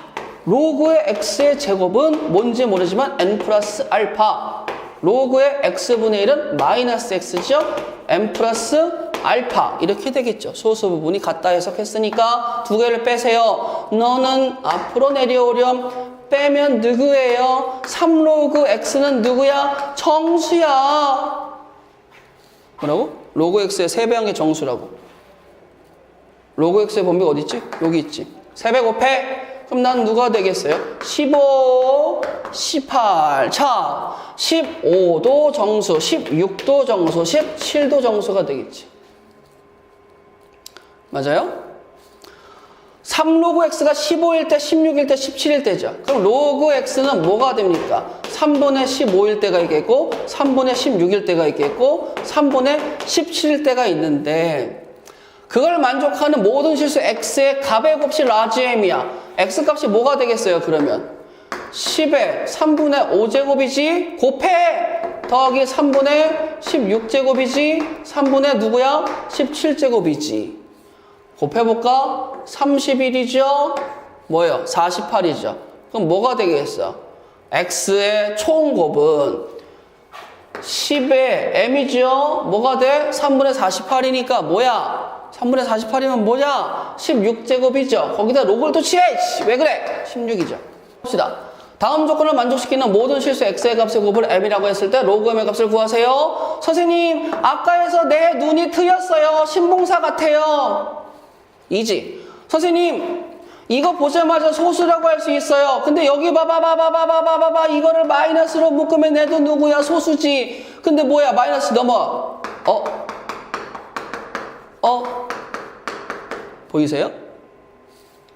로그의 x의 제곱은 뭔지 모르지만 n 플러스 알파. 로그의 x분의 1은 마이너스 x죠. n 플러스 알파. 이렇게 되겠죠. 소수 부분이 같다 해석했으니까 두 개를 빼세요. 너는 앞으로 내려오렴. 빼면 누구예요? 3로그 x는 누구야? 정수야. 뭐라고? 로그 x의 3배한 게 정수라고. 로그 x의 범위가 어디 있지? 여기 있지. 3배 곱해. 그럼 난 누가 되겠어요? 15, 18. 자, 15도 정수, 16도 정수, 17도 정수가 되겠지. 맞아요? 3로그 x가 15일 때, 16일 때, 17일 때죠. 그럼 로그 x는 뭐가 됩니까? 3분의 15일 때가 있겠고 3분의 16일 때가 있겠고 3분의 17일 때가 있는데 그걸 만족하는 모든 실수 x의 값의 곱이 라지 m이야. x 값이 뭐가 되겠어요? 그러면 10의 3분의 5제곱이지 곱해 더하기 3분의 16제곱이지 3분의 누구야? 17제곱이지. 곱해볼까? 31이죠? 뭐예요? 48이죠. 그럼 뭐가 되겠어? x의 총곱은 10의 m이죠? 뭐가 돼? 3분의 48이니까 뭐야? 3분의 48이면 뭐냐? 16제곱이죠. 거기다 로그를 또 취해! 왜 그래? 16이죠. 봅시다. 다음 조건을 만족시키는 모든 실수 x의 값의 곱을 m이라고 했을 때 로그 m의 값을 구하세요. 선생님, 아까에서 내 눈이 트였어요. 신봉사 같아요. 이지. 선생님, 이거 보자마자 소수라고 할 수 있어요. 근데 여기 봐봐. 이거를 마이너스로 묶으면 얘도 누구야? 소수지. 근데 뭐야? 마이너스 넘어. 보이세요?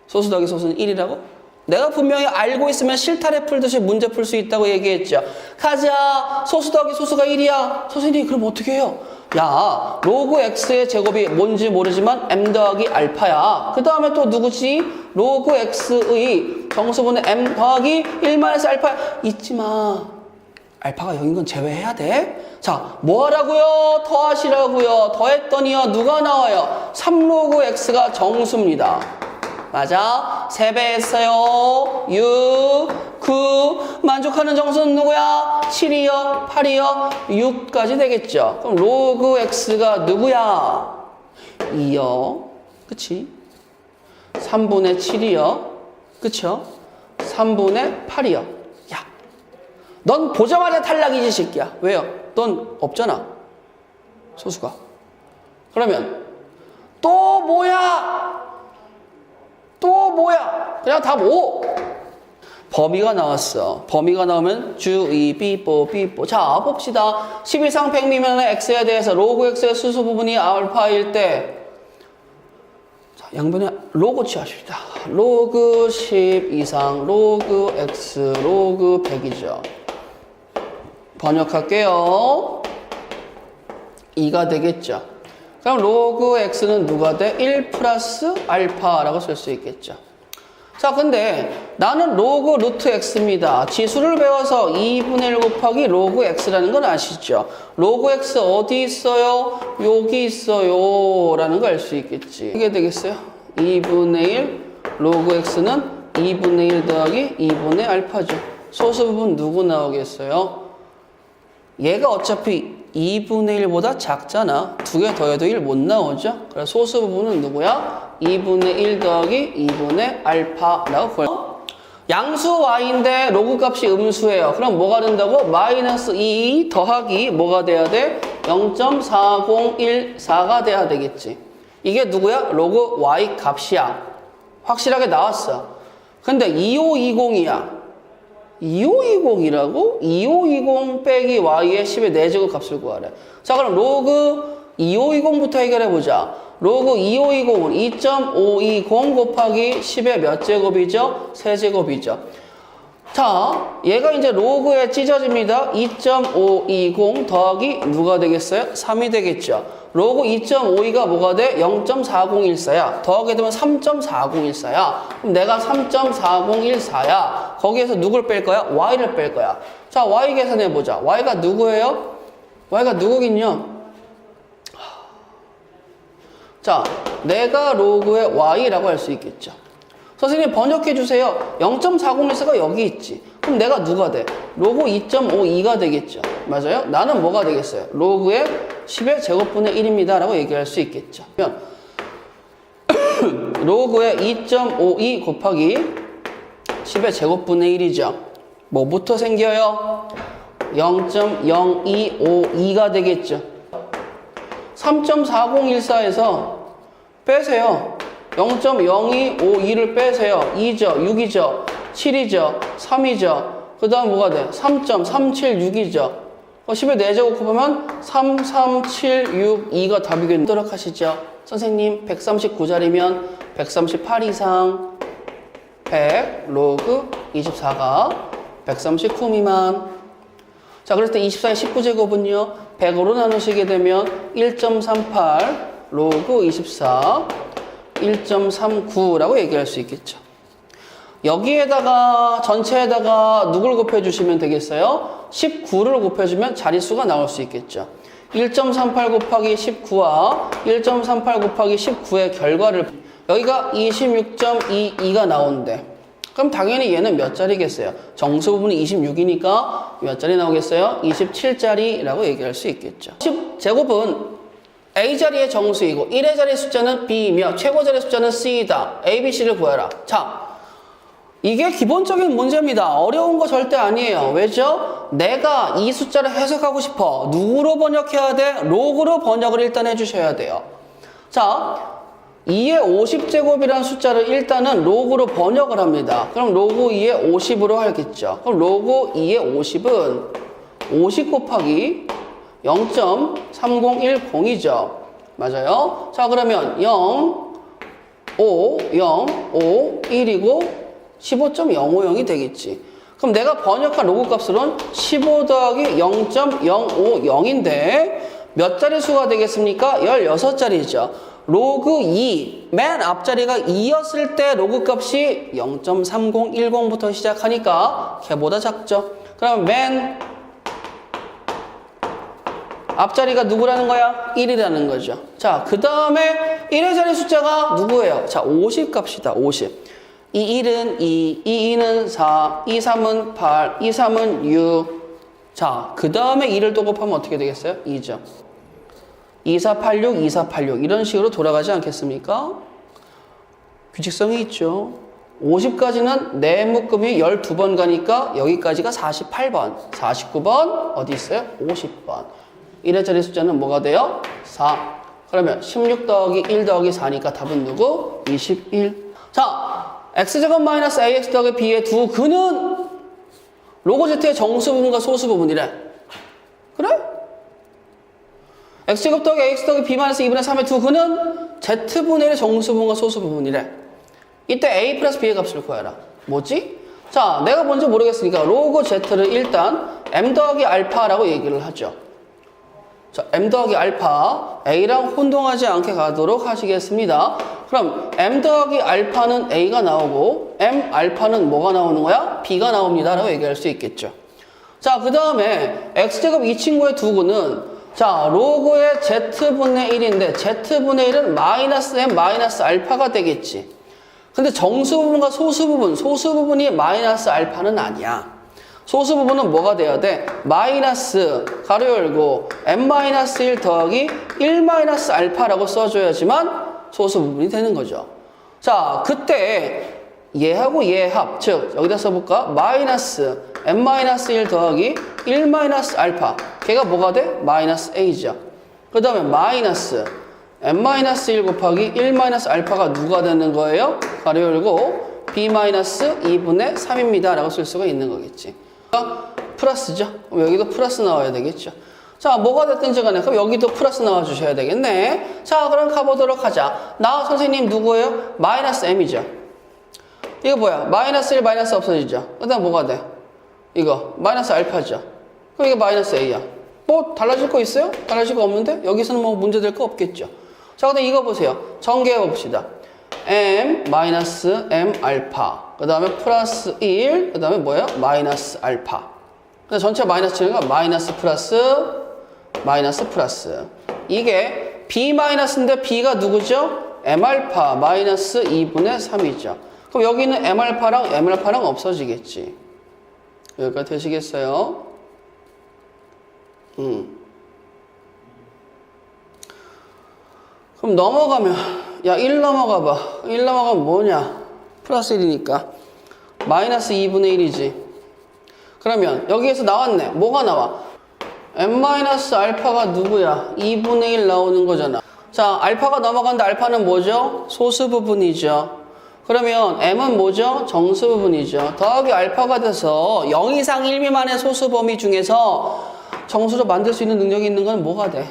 소수 더하기 소수는 1이라고? 내가 분명히 알고 있으면 실타래 풀듯이 문제 풀 수 있다고 얘기했죠. 가자. 소수 더하기 소수가 1이야. 선생님, 그럼 어떻게 해요? 야, 로그 x의 제곱이 뭔지 모르지만 m 더하기 알파야. 그 다음에 또 누구지? 로그 x의 정수분의 m 더하기 1-알파. 잊지 마. 알파가 0인 건 제외해야 돼. 자, 뭐 하라고요? 더하시라고요. 더했더니요, 누가 나와요? 3로그 x가 정수입니다. 맞아. 3배 했어요. 6, 9. 만족하는 정수는 누구야? 7이요? 8이요? 6까지 되겠죠. 그럼 로그 x가 누구야? 2요. 그치? 3분의 7이요. 그쵸? 3분의 8이요. 야, 넌 보자마자 탈락이지, 새끼야. 왜요? 넌 없잖아. 소수가. 그러면 또 뭐야? 그냥 답 5. 범위가 나왔어. 범위가 나오면 주의, 삐뽀. 자, 봅시다. 10 이상 100미만의 x에 대해서 로그 x의 수수 부분이 알파일 때 자, 양변에 로그 취하십시다. 로그 10 이상 로그 x 로그 100이죠. 번역할게요. 2가 되겠죠. 그럼 로그 x는 누가 돼? 1 플러스 알파라고 쓸 수 있겠죠. 자, 근데 나는 로그 루트 x입니다. 지수를 배워서 2분의 1 곱하기 로그 x라는 건 아시죠? 로그 x 어디 있어요? 여기 있어요. 라는 걸 알 수 있겠지. 이게 되겠어요? 2분의 1 로그 x는 2분의 1 더하기 2분의 알파죠. 소수 부분 누구 나오겠어요? 얘가 어차피 2분의 1보다 작잖아. 2개 더해도 1 못 나오죠? 그래서 소수 부분은 누구야? 2분의 1 더하기 2분의 알파라고 구해요. 양수 y인데 로그 값이 음수예요. 그럼 뭐가 된다고? 마이너스 2 더하기 뭐가 돼야 돼? 0.4014가 돼야 되겠지. 이게 누구야? 로그 y 값이야. 확실하게 나왔어. 근데 2520이야. 2520이라고? 2520 빼기 y의 10의 4제곱 값을 구하래. 자, 그럼 로그 2520부터 해결해보자. 로그 2520은 2.520 곱하기 10의 몇 제곱이죠? 3제곱이죠. 자, 얘가 이제 로그에 찢어집니다. 2.520 더하기 누가 되겠어요? 3이 되겠죠. 로그 2.52가 뭐가 돼? 0.4014야. 더하게 되면 3.4014야. 그럼 내가 3.4014야. 거기에서 누굴 뺄 거야? y를 뺄 거야. 자, y 계산해보자. y가 누구예요? y가 누구긴요? 자, 내가 로그의 y라고 할 수 있겠죠. 선생님 번역해 주세요. 0.4014가 여기 있지. 그럼 내가 누가 돼? 로그 2.52가 되겠죠. 맞아요? 나는 뭐가 되겠어요? 로그의 10의 제곱분의 1입니다. 라고 얘기할 수 있겠죠. 그러면 로그의 2.52 곱하기 10의 제곱분의 1이죠. 뭐부터 생겨요? 0.0252가 되겠죠. 3.4014에서 빼세요. 0.0252를 빼세요. 2죠, 6이죠, 7이죠, 3이죠. 그 다음 뭐가 돼? 3.376이죠. 10의 4제곱 곱하면 33762가 답이겠네요. 하도록 하시죠. 선생님 139자리면 138 이상 100 로그 24가 139 미만. 자, 그럴 때 24의 19제곱은요 100으로 나누시게 되면 1.38 로그 24 1.39라고 얘기할 수 있겠죠. 여기에다가 전체에다가 누굴 곱해주시면 되겠어요? 19를 곱해주면 자릿수가 나올 수 있겠죠. 1.38 곱하기 19와 1.38 곱하기 19의 결과를 여기가 26.22가 나오는데 그럼 당연히 얘는 몇 자리겠어요? 정수 부분이 26이니까 몇 자리 나오겠어요? 27자리라고 얘기할 수 있겠죠. 10제곱은 A자리의 정수이고 1의 자리 숫자는 B이며 최고 자리 숫자는 C이다. A, B, C를 구해라. 자, 이게 기본적인 문제입니다. 어려운 거 절대 아니에요. 왜죠? 내가 이 숫자를 해석하고 싶어. 누구로 번역해야 돼? 로그로 번역을 일단 해주셔야 돼요. 자, 2의 50제곱이라는 숫자를 일단은 로그로 번역을 합니다. 그럼 로그 2의 50으로 하겠죠. 그럼 로그 2의 50은 50 곱하기 0.3010이죠. 맞아요? 자, 그러면 0, 5, 0, 5, 1이고 15.050이 되겠지. 그럼 내가 번역한 로그 값으로는 15 더하기 0.050인데 몇 자리 수가 되겠습니까? 16자리죠. 로그 2, 맨 앞자리가 2였을 때 로그 값이 0.3010부터 시작하니까 걔보다 작죠. 그럼 맨 앞자리가 누구라는 거야? 1이라는 거죠. 자, 그 다음에 1의 자리 숫자가 누구예요? 자, 50 값이다. 50. 이 1은 2, 이 2는 4, 이 3은 8, 이 3은 6. 자, 그 다음에 2를 또 곱하면 어떻게 되겠어요? 2죠. 2486, 2486 이런 식으로 돌아가지 않겠습니까? 규칙성이 있죠. 50까지는 네 묶음이 12번 가니까 여기까지가 48번, 49번 어디 있어요? 50번. 1의 자리 숫자는 뭐가 돼요? 4. 그러면 16 더하기 1 더하기 4니까 답은 누구? 21. 자, x제곱 마이너스 ax 더하기 b의 두 근은 로그 z의 정수 부분과 소수 부분이래. 그래? x제곱 더하기 ax 더하기 b 마이너스 2분의 3의 두 근은 z분의 1의 정수 부분과 소수 부분이래. 이때 a 플러스 b의 값을 구해라. 뭐지? 자, 내가 뭔지 모르겠으니까 로그 z를 일단 m 더하기 알파라고 얘기를 하죠. 자, m 더하기 알파 a랑 혼동하지 않게 가도록 하시겠습니다. 그럼 m 더하기 알파는 a가 나오고 m 알파는 뭐가 나오는 거야? b가 나옵니다 라고 얘기할 수 있겠죠. 자, 그 다음에 x제곱 이 친구의 두 근은 자, 로그의 z분의 1인데 z분의 1은 마이너스 m 마이너스 알파가 되겠지. 근데 정수 부분과 소수 부분이 마이너스 알파는 아니야. 소수 부분은 뭐가 돼야 돼? 마이너스 가로 열고 m-1 더하기 1 마이너스 알파라고 써줘야지만 소수 부분이 되는 거죠. 자, 그때 얘하고 얘 합, 즉 여기다 써볼까? 마이너스 m-1 더하기 1 마이너스 알파 걔가 뭐가 돼? 마이너스 a죠. 그 다음에 마이너스 m-1 곱하기 1 마이너스 알파가 누가 되는 거예요? 가로 열고 b-2분의 3입니다 라고 쓸 수가 있는 거겠지. 플러스죠. 그럼 여기도 플러스 나와야 되겠죠. 자, 뭐가 됐든지 간에 그럼 여기도 플러스 나와 주셔야 되겠네. 자, 그럼 가보도록 하자. 나 선생님 누구예요? 마이너스 m이죠. 이거 뭐야? 마이너스 1 마이너스 없어지죠. 그 다음 뭐가 돼? 이거 마이너스 알파죠. 그럼 이게 마이너스 a야. 뭐 달라질 거 있어요? 달라질 거 없는데? 여기서는 뭐 문제될 거 없겠죠. 자, 근데 이거 보세요. 전개해 봅시다. m 마이너스 m 알파 그 다음에 플러스 1 그 다음에 뭐예요? 마이너스 알파. 근데 전체 마이너스 치니까 마이너스 플러스 이게 b 마이너스인데 b가 누구죠? m 알파 마이너스 2분의 3이죠. 그럼 여기는 m 알파랑 없어지겠지. 여기까지 되시겠어요? 그럼 넘어가면 야 1 넘어가봐. 1 넘어가면 뭐냐? 플러스 1이니까 마이너스 2분의 1이지. 그러면 여기에서 나왔네. 뭐가 나와? m-알파가 누구야? 2분의 1 나오는 거잖아. 자, 알파가 넘어간다. 알파는 뭐죠? 소수 부분이죠. 그러면 m은 뭐죠? 정수 부분이죠. 더하기 알파가 돼서 0 이상 1 미만의 소수 범위 중에서 정수로 만들 수 있는 능력이 있는 건 뭐가 돼?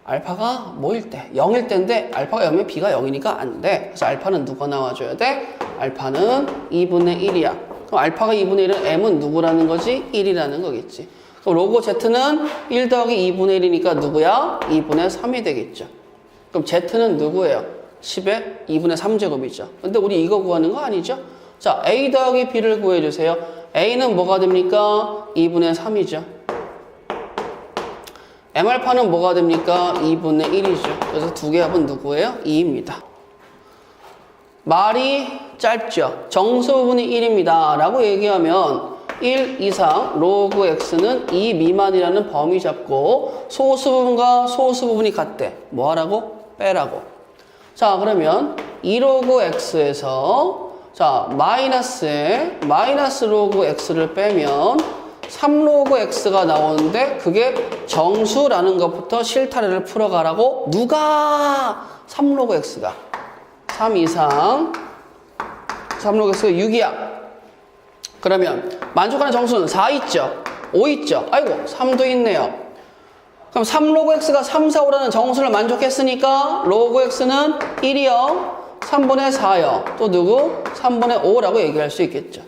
알파가 뭐일 때? 0일 때인데 알파가 0이면 b가 0이니까 안 돼. 그래서 알파는 누가 나와줘야 돼? 알파는 2분의 1이야. 그럼 알파가 2분의 1은 m은 누구라는 거지? 1이라는 거겠지. 그럼 로그 z는 1 더하기 2분의 1이니까 누구야? 2분의 3이 되겠죠. 그럼 z는 누구예요? 10의 2분의 3제곱이죠. 근데 우리 이거 구하는 거 아니죠? 자, a 더하기 b를 구해주세요. a는 뭐가 됩니까? 2분의 3이죠. m알파는 뭐가 됩니까? 2분의 1이죠. 그래서 두 개 합은 누구예요? 2입니다. 말이 짧죠. 정수 부분이 1입니다. 라고 얘기하면 1 이상 로그 x는 2 미만이라는 범위 잡고 소수 부분과 소수 부분이 같대. 뭐 하라고? 빼라고. 자, 그러면 2로그 x에서 자 마이너스에 마이너스 로그 x를 빼면 3로그 x가 나오는데 그게 정수라는 것부터 실타래를 풀어가라고. 누가? 3로그 x가 3 이상 3로그 x가 6이야. 그러면 만족하는 정수는 4 있죠? 5 있죠? 아이고 3도 있네요. 그럼 3로그 x가 3, 4, 5라는 정수를 만족했으니까 로그 x는 1이요 3분의 4요 또 누구? 3분의 5라고 얘기할 수 있겠죠.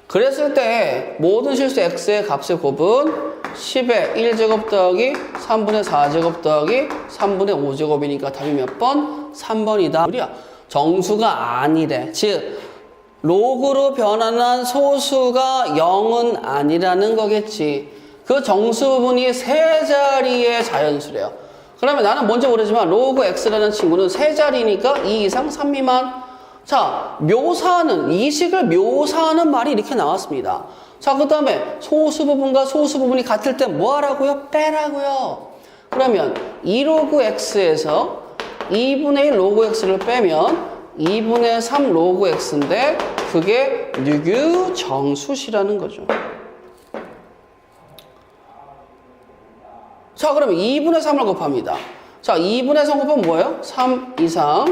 그랬을 때 모든 실수 x의 값의 곱은 10의 1제곱 더하기 3분의 4제곱 더하기 3분의 5제곱이니까 답이 몇 번? 3번이다. 우리야 정수가 아니래. 즉 로그로 변환한 소수가 0은 아니라는 거겠지. 그 정수 부분이 세 자리의 자연수래요. 그러면 나는 뭔지 모르지만 로그 x라는 친구는 세 자리니까 2 이상 3 미만. 자, 묘사하는, 이식을 묘사하는 말이 이렇게 나왔습니다. 자, 그 다음에 소수 부분과 소수 부분이 같을 때 뭐 하라고요? 빼라고요. 그러면 2로그 x에서 2분의 1 로그 x를 빼면 2분의 3 로그 x인데 그게 유규정수시라는 거죠. 자, 그러면 2분의 3을 곱합니다. 자, 2분의 3 곱하면 뭐예요? 3 이상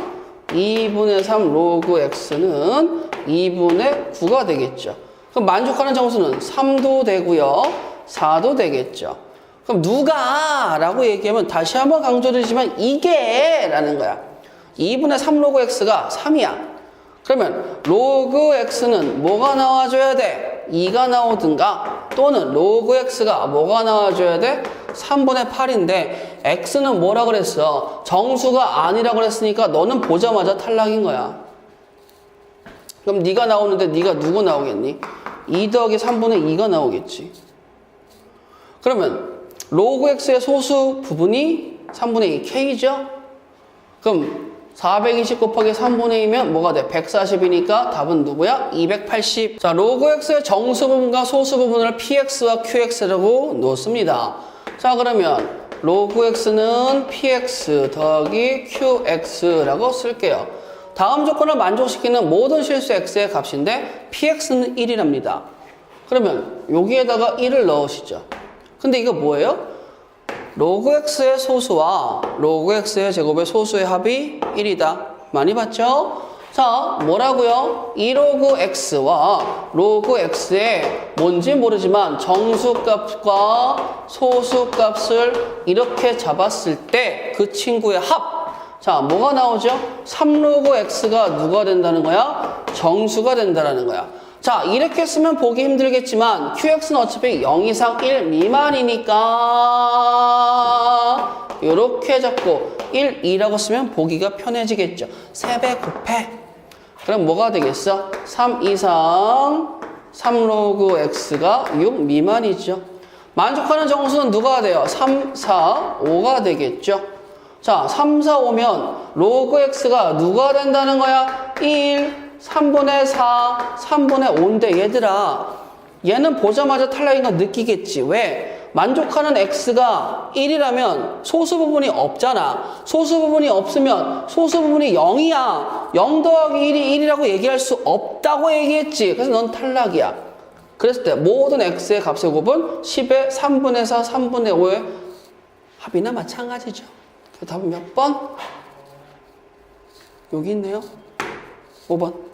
2분의 3 로그 x는 2분의 9가 되겠죠. 그럼 만족하는 정수는 3도 되고요. 4도 되겠죠. 그럼 누가? 라고 얘기하면 다시 한번 강조드리지만 이게 라는 거야. 2분의 3 로그 x가 3이야. 그러면 로그 x는 뭐가 나와줘야 돼? 2가 나오든가 또는 로그 x가 뭐가 나와줘야 돼? 3분의 8인데 x는 뭐라 그랬어? 정수가 아니라 그랬으니까 너는 보자마자 탈락인 거야. 그럼 네가 나오는데 네가 누구 나오겠니? 2 더하기 3분의 2가 나오겠지. 그러면 로그 x의 소수 부분이 3분의 2 k죠? 그럼 420 곱하기 3분의 2면 뭐가 돼? 140이니까 답은 누구야? 280. 자, 로그 x의 정수 부분과 소수 부분을 px와 qx라고 놓습니다. 자, 그러면 로그 x는 px 더하기 qx라고 쓸게요. 다음 조건을 만족시키는 모든 실수 x의 값인데 px는 1이랍니다. 그러면 여기에다가 1을 넣으시죠. 근데 이거 뭐예요? 로그 x의 소수와 로그 x의 제곱의 소수의 합이 1이다. 많이 봤죠? 자, 뭐라고요? 2로그 x와 로그 x의 뭔지 모르지만 정수값과 소수값을 이렇게 잡았을 때 그 친구의 합. 자, 뭐가 나오죠? 3로그 x가 누가 된다는 거야? 정수가 된다는 거야. 자, 이렇게 쓰면 보기 힘들겠지만 qx는 어차피 0 이상 1 미만이니까 이렇게 잡고 1, 2라고 쓰면 보기가 편해지겠죠. 3배 곱해. 그럼 뭐가 되겠어? 3 이상 3로그 x가 6 미만이죠. 만족하는 정수는 누가 돼요? 3, 4, 5가 되겠죠. 자, 3, 4, 5면 로그 x가 누가 된다는 거야? 1, 3분의 4, 3분의 5인데 얘들아 얘는 보자마자 탈락인 거 느끼겠지. 왜? 만족하는 x가 1이라면 소수 부분이 없잖아. 소수 부분이 없으면 소수 부분이 0이야. 0 더하기 1이 1이라고 얘기할 수 없다고 얘기했지. 그래서 넌 탈락이야. 그랬을 때 모든 x의 값의 곱은 10의 3분의 4, 3분의 5의 합이나 마찬가지죠. 그 답은 몇 번? 여기 있네요. 5번.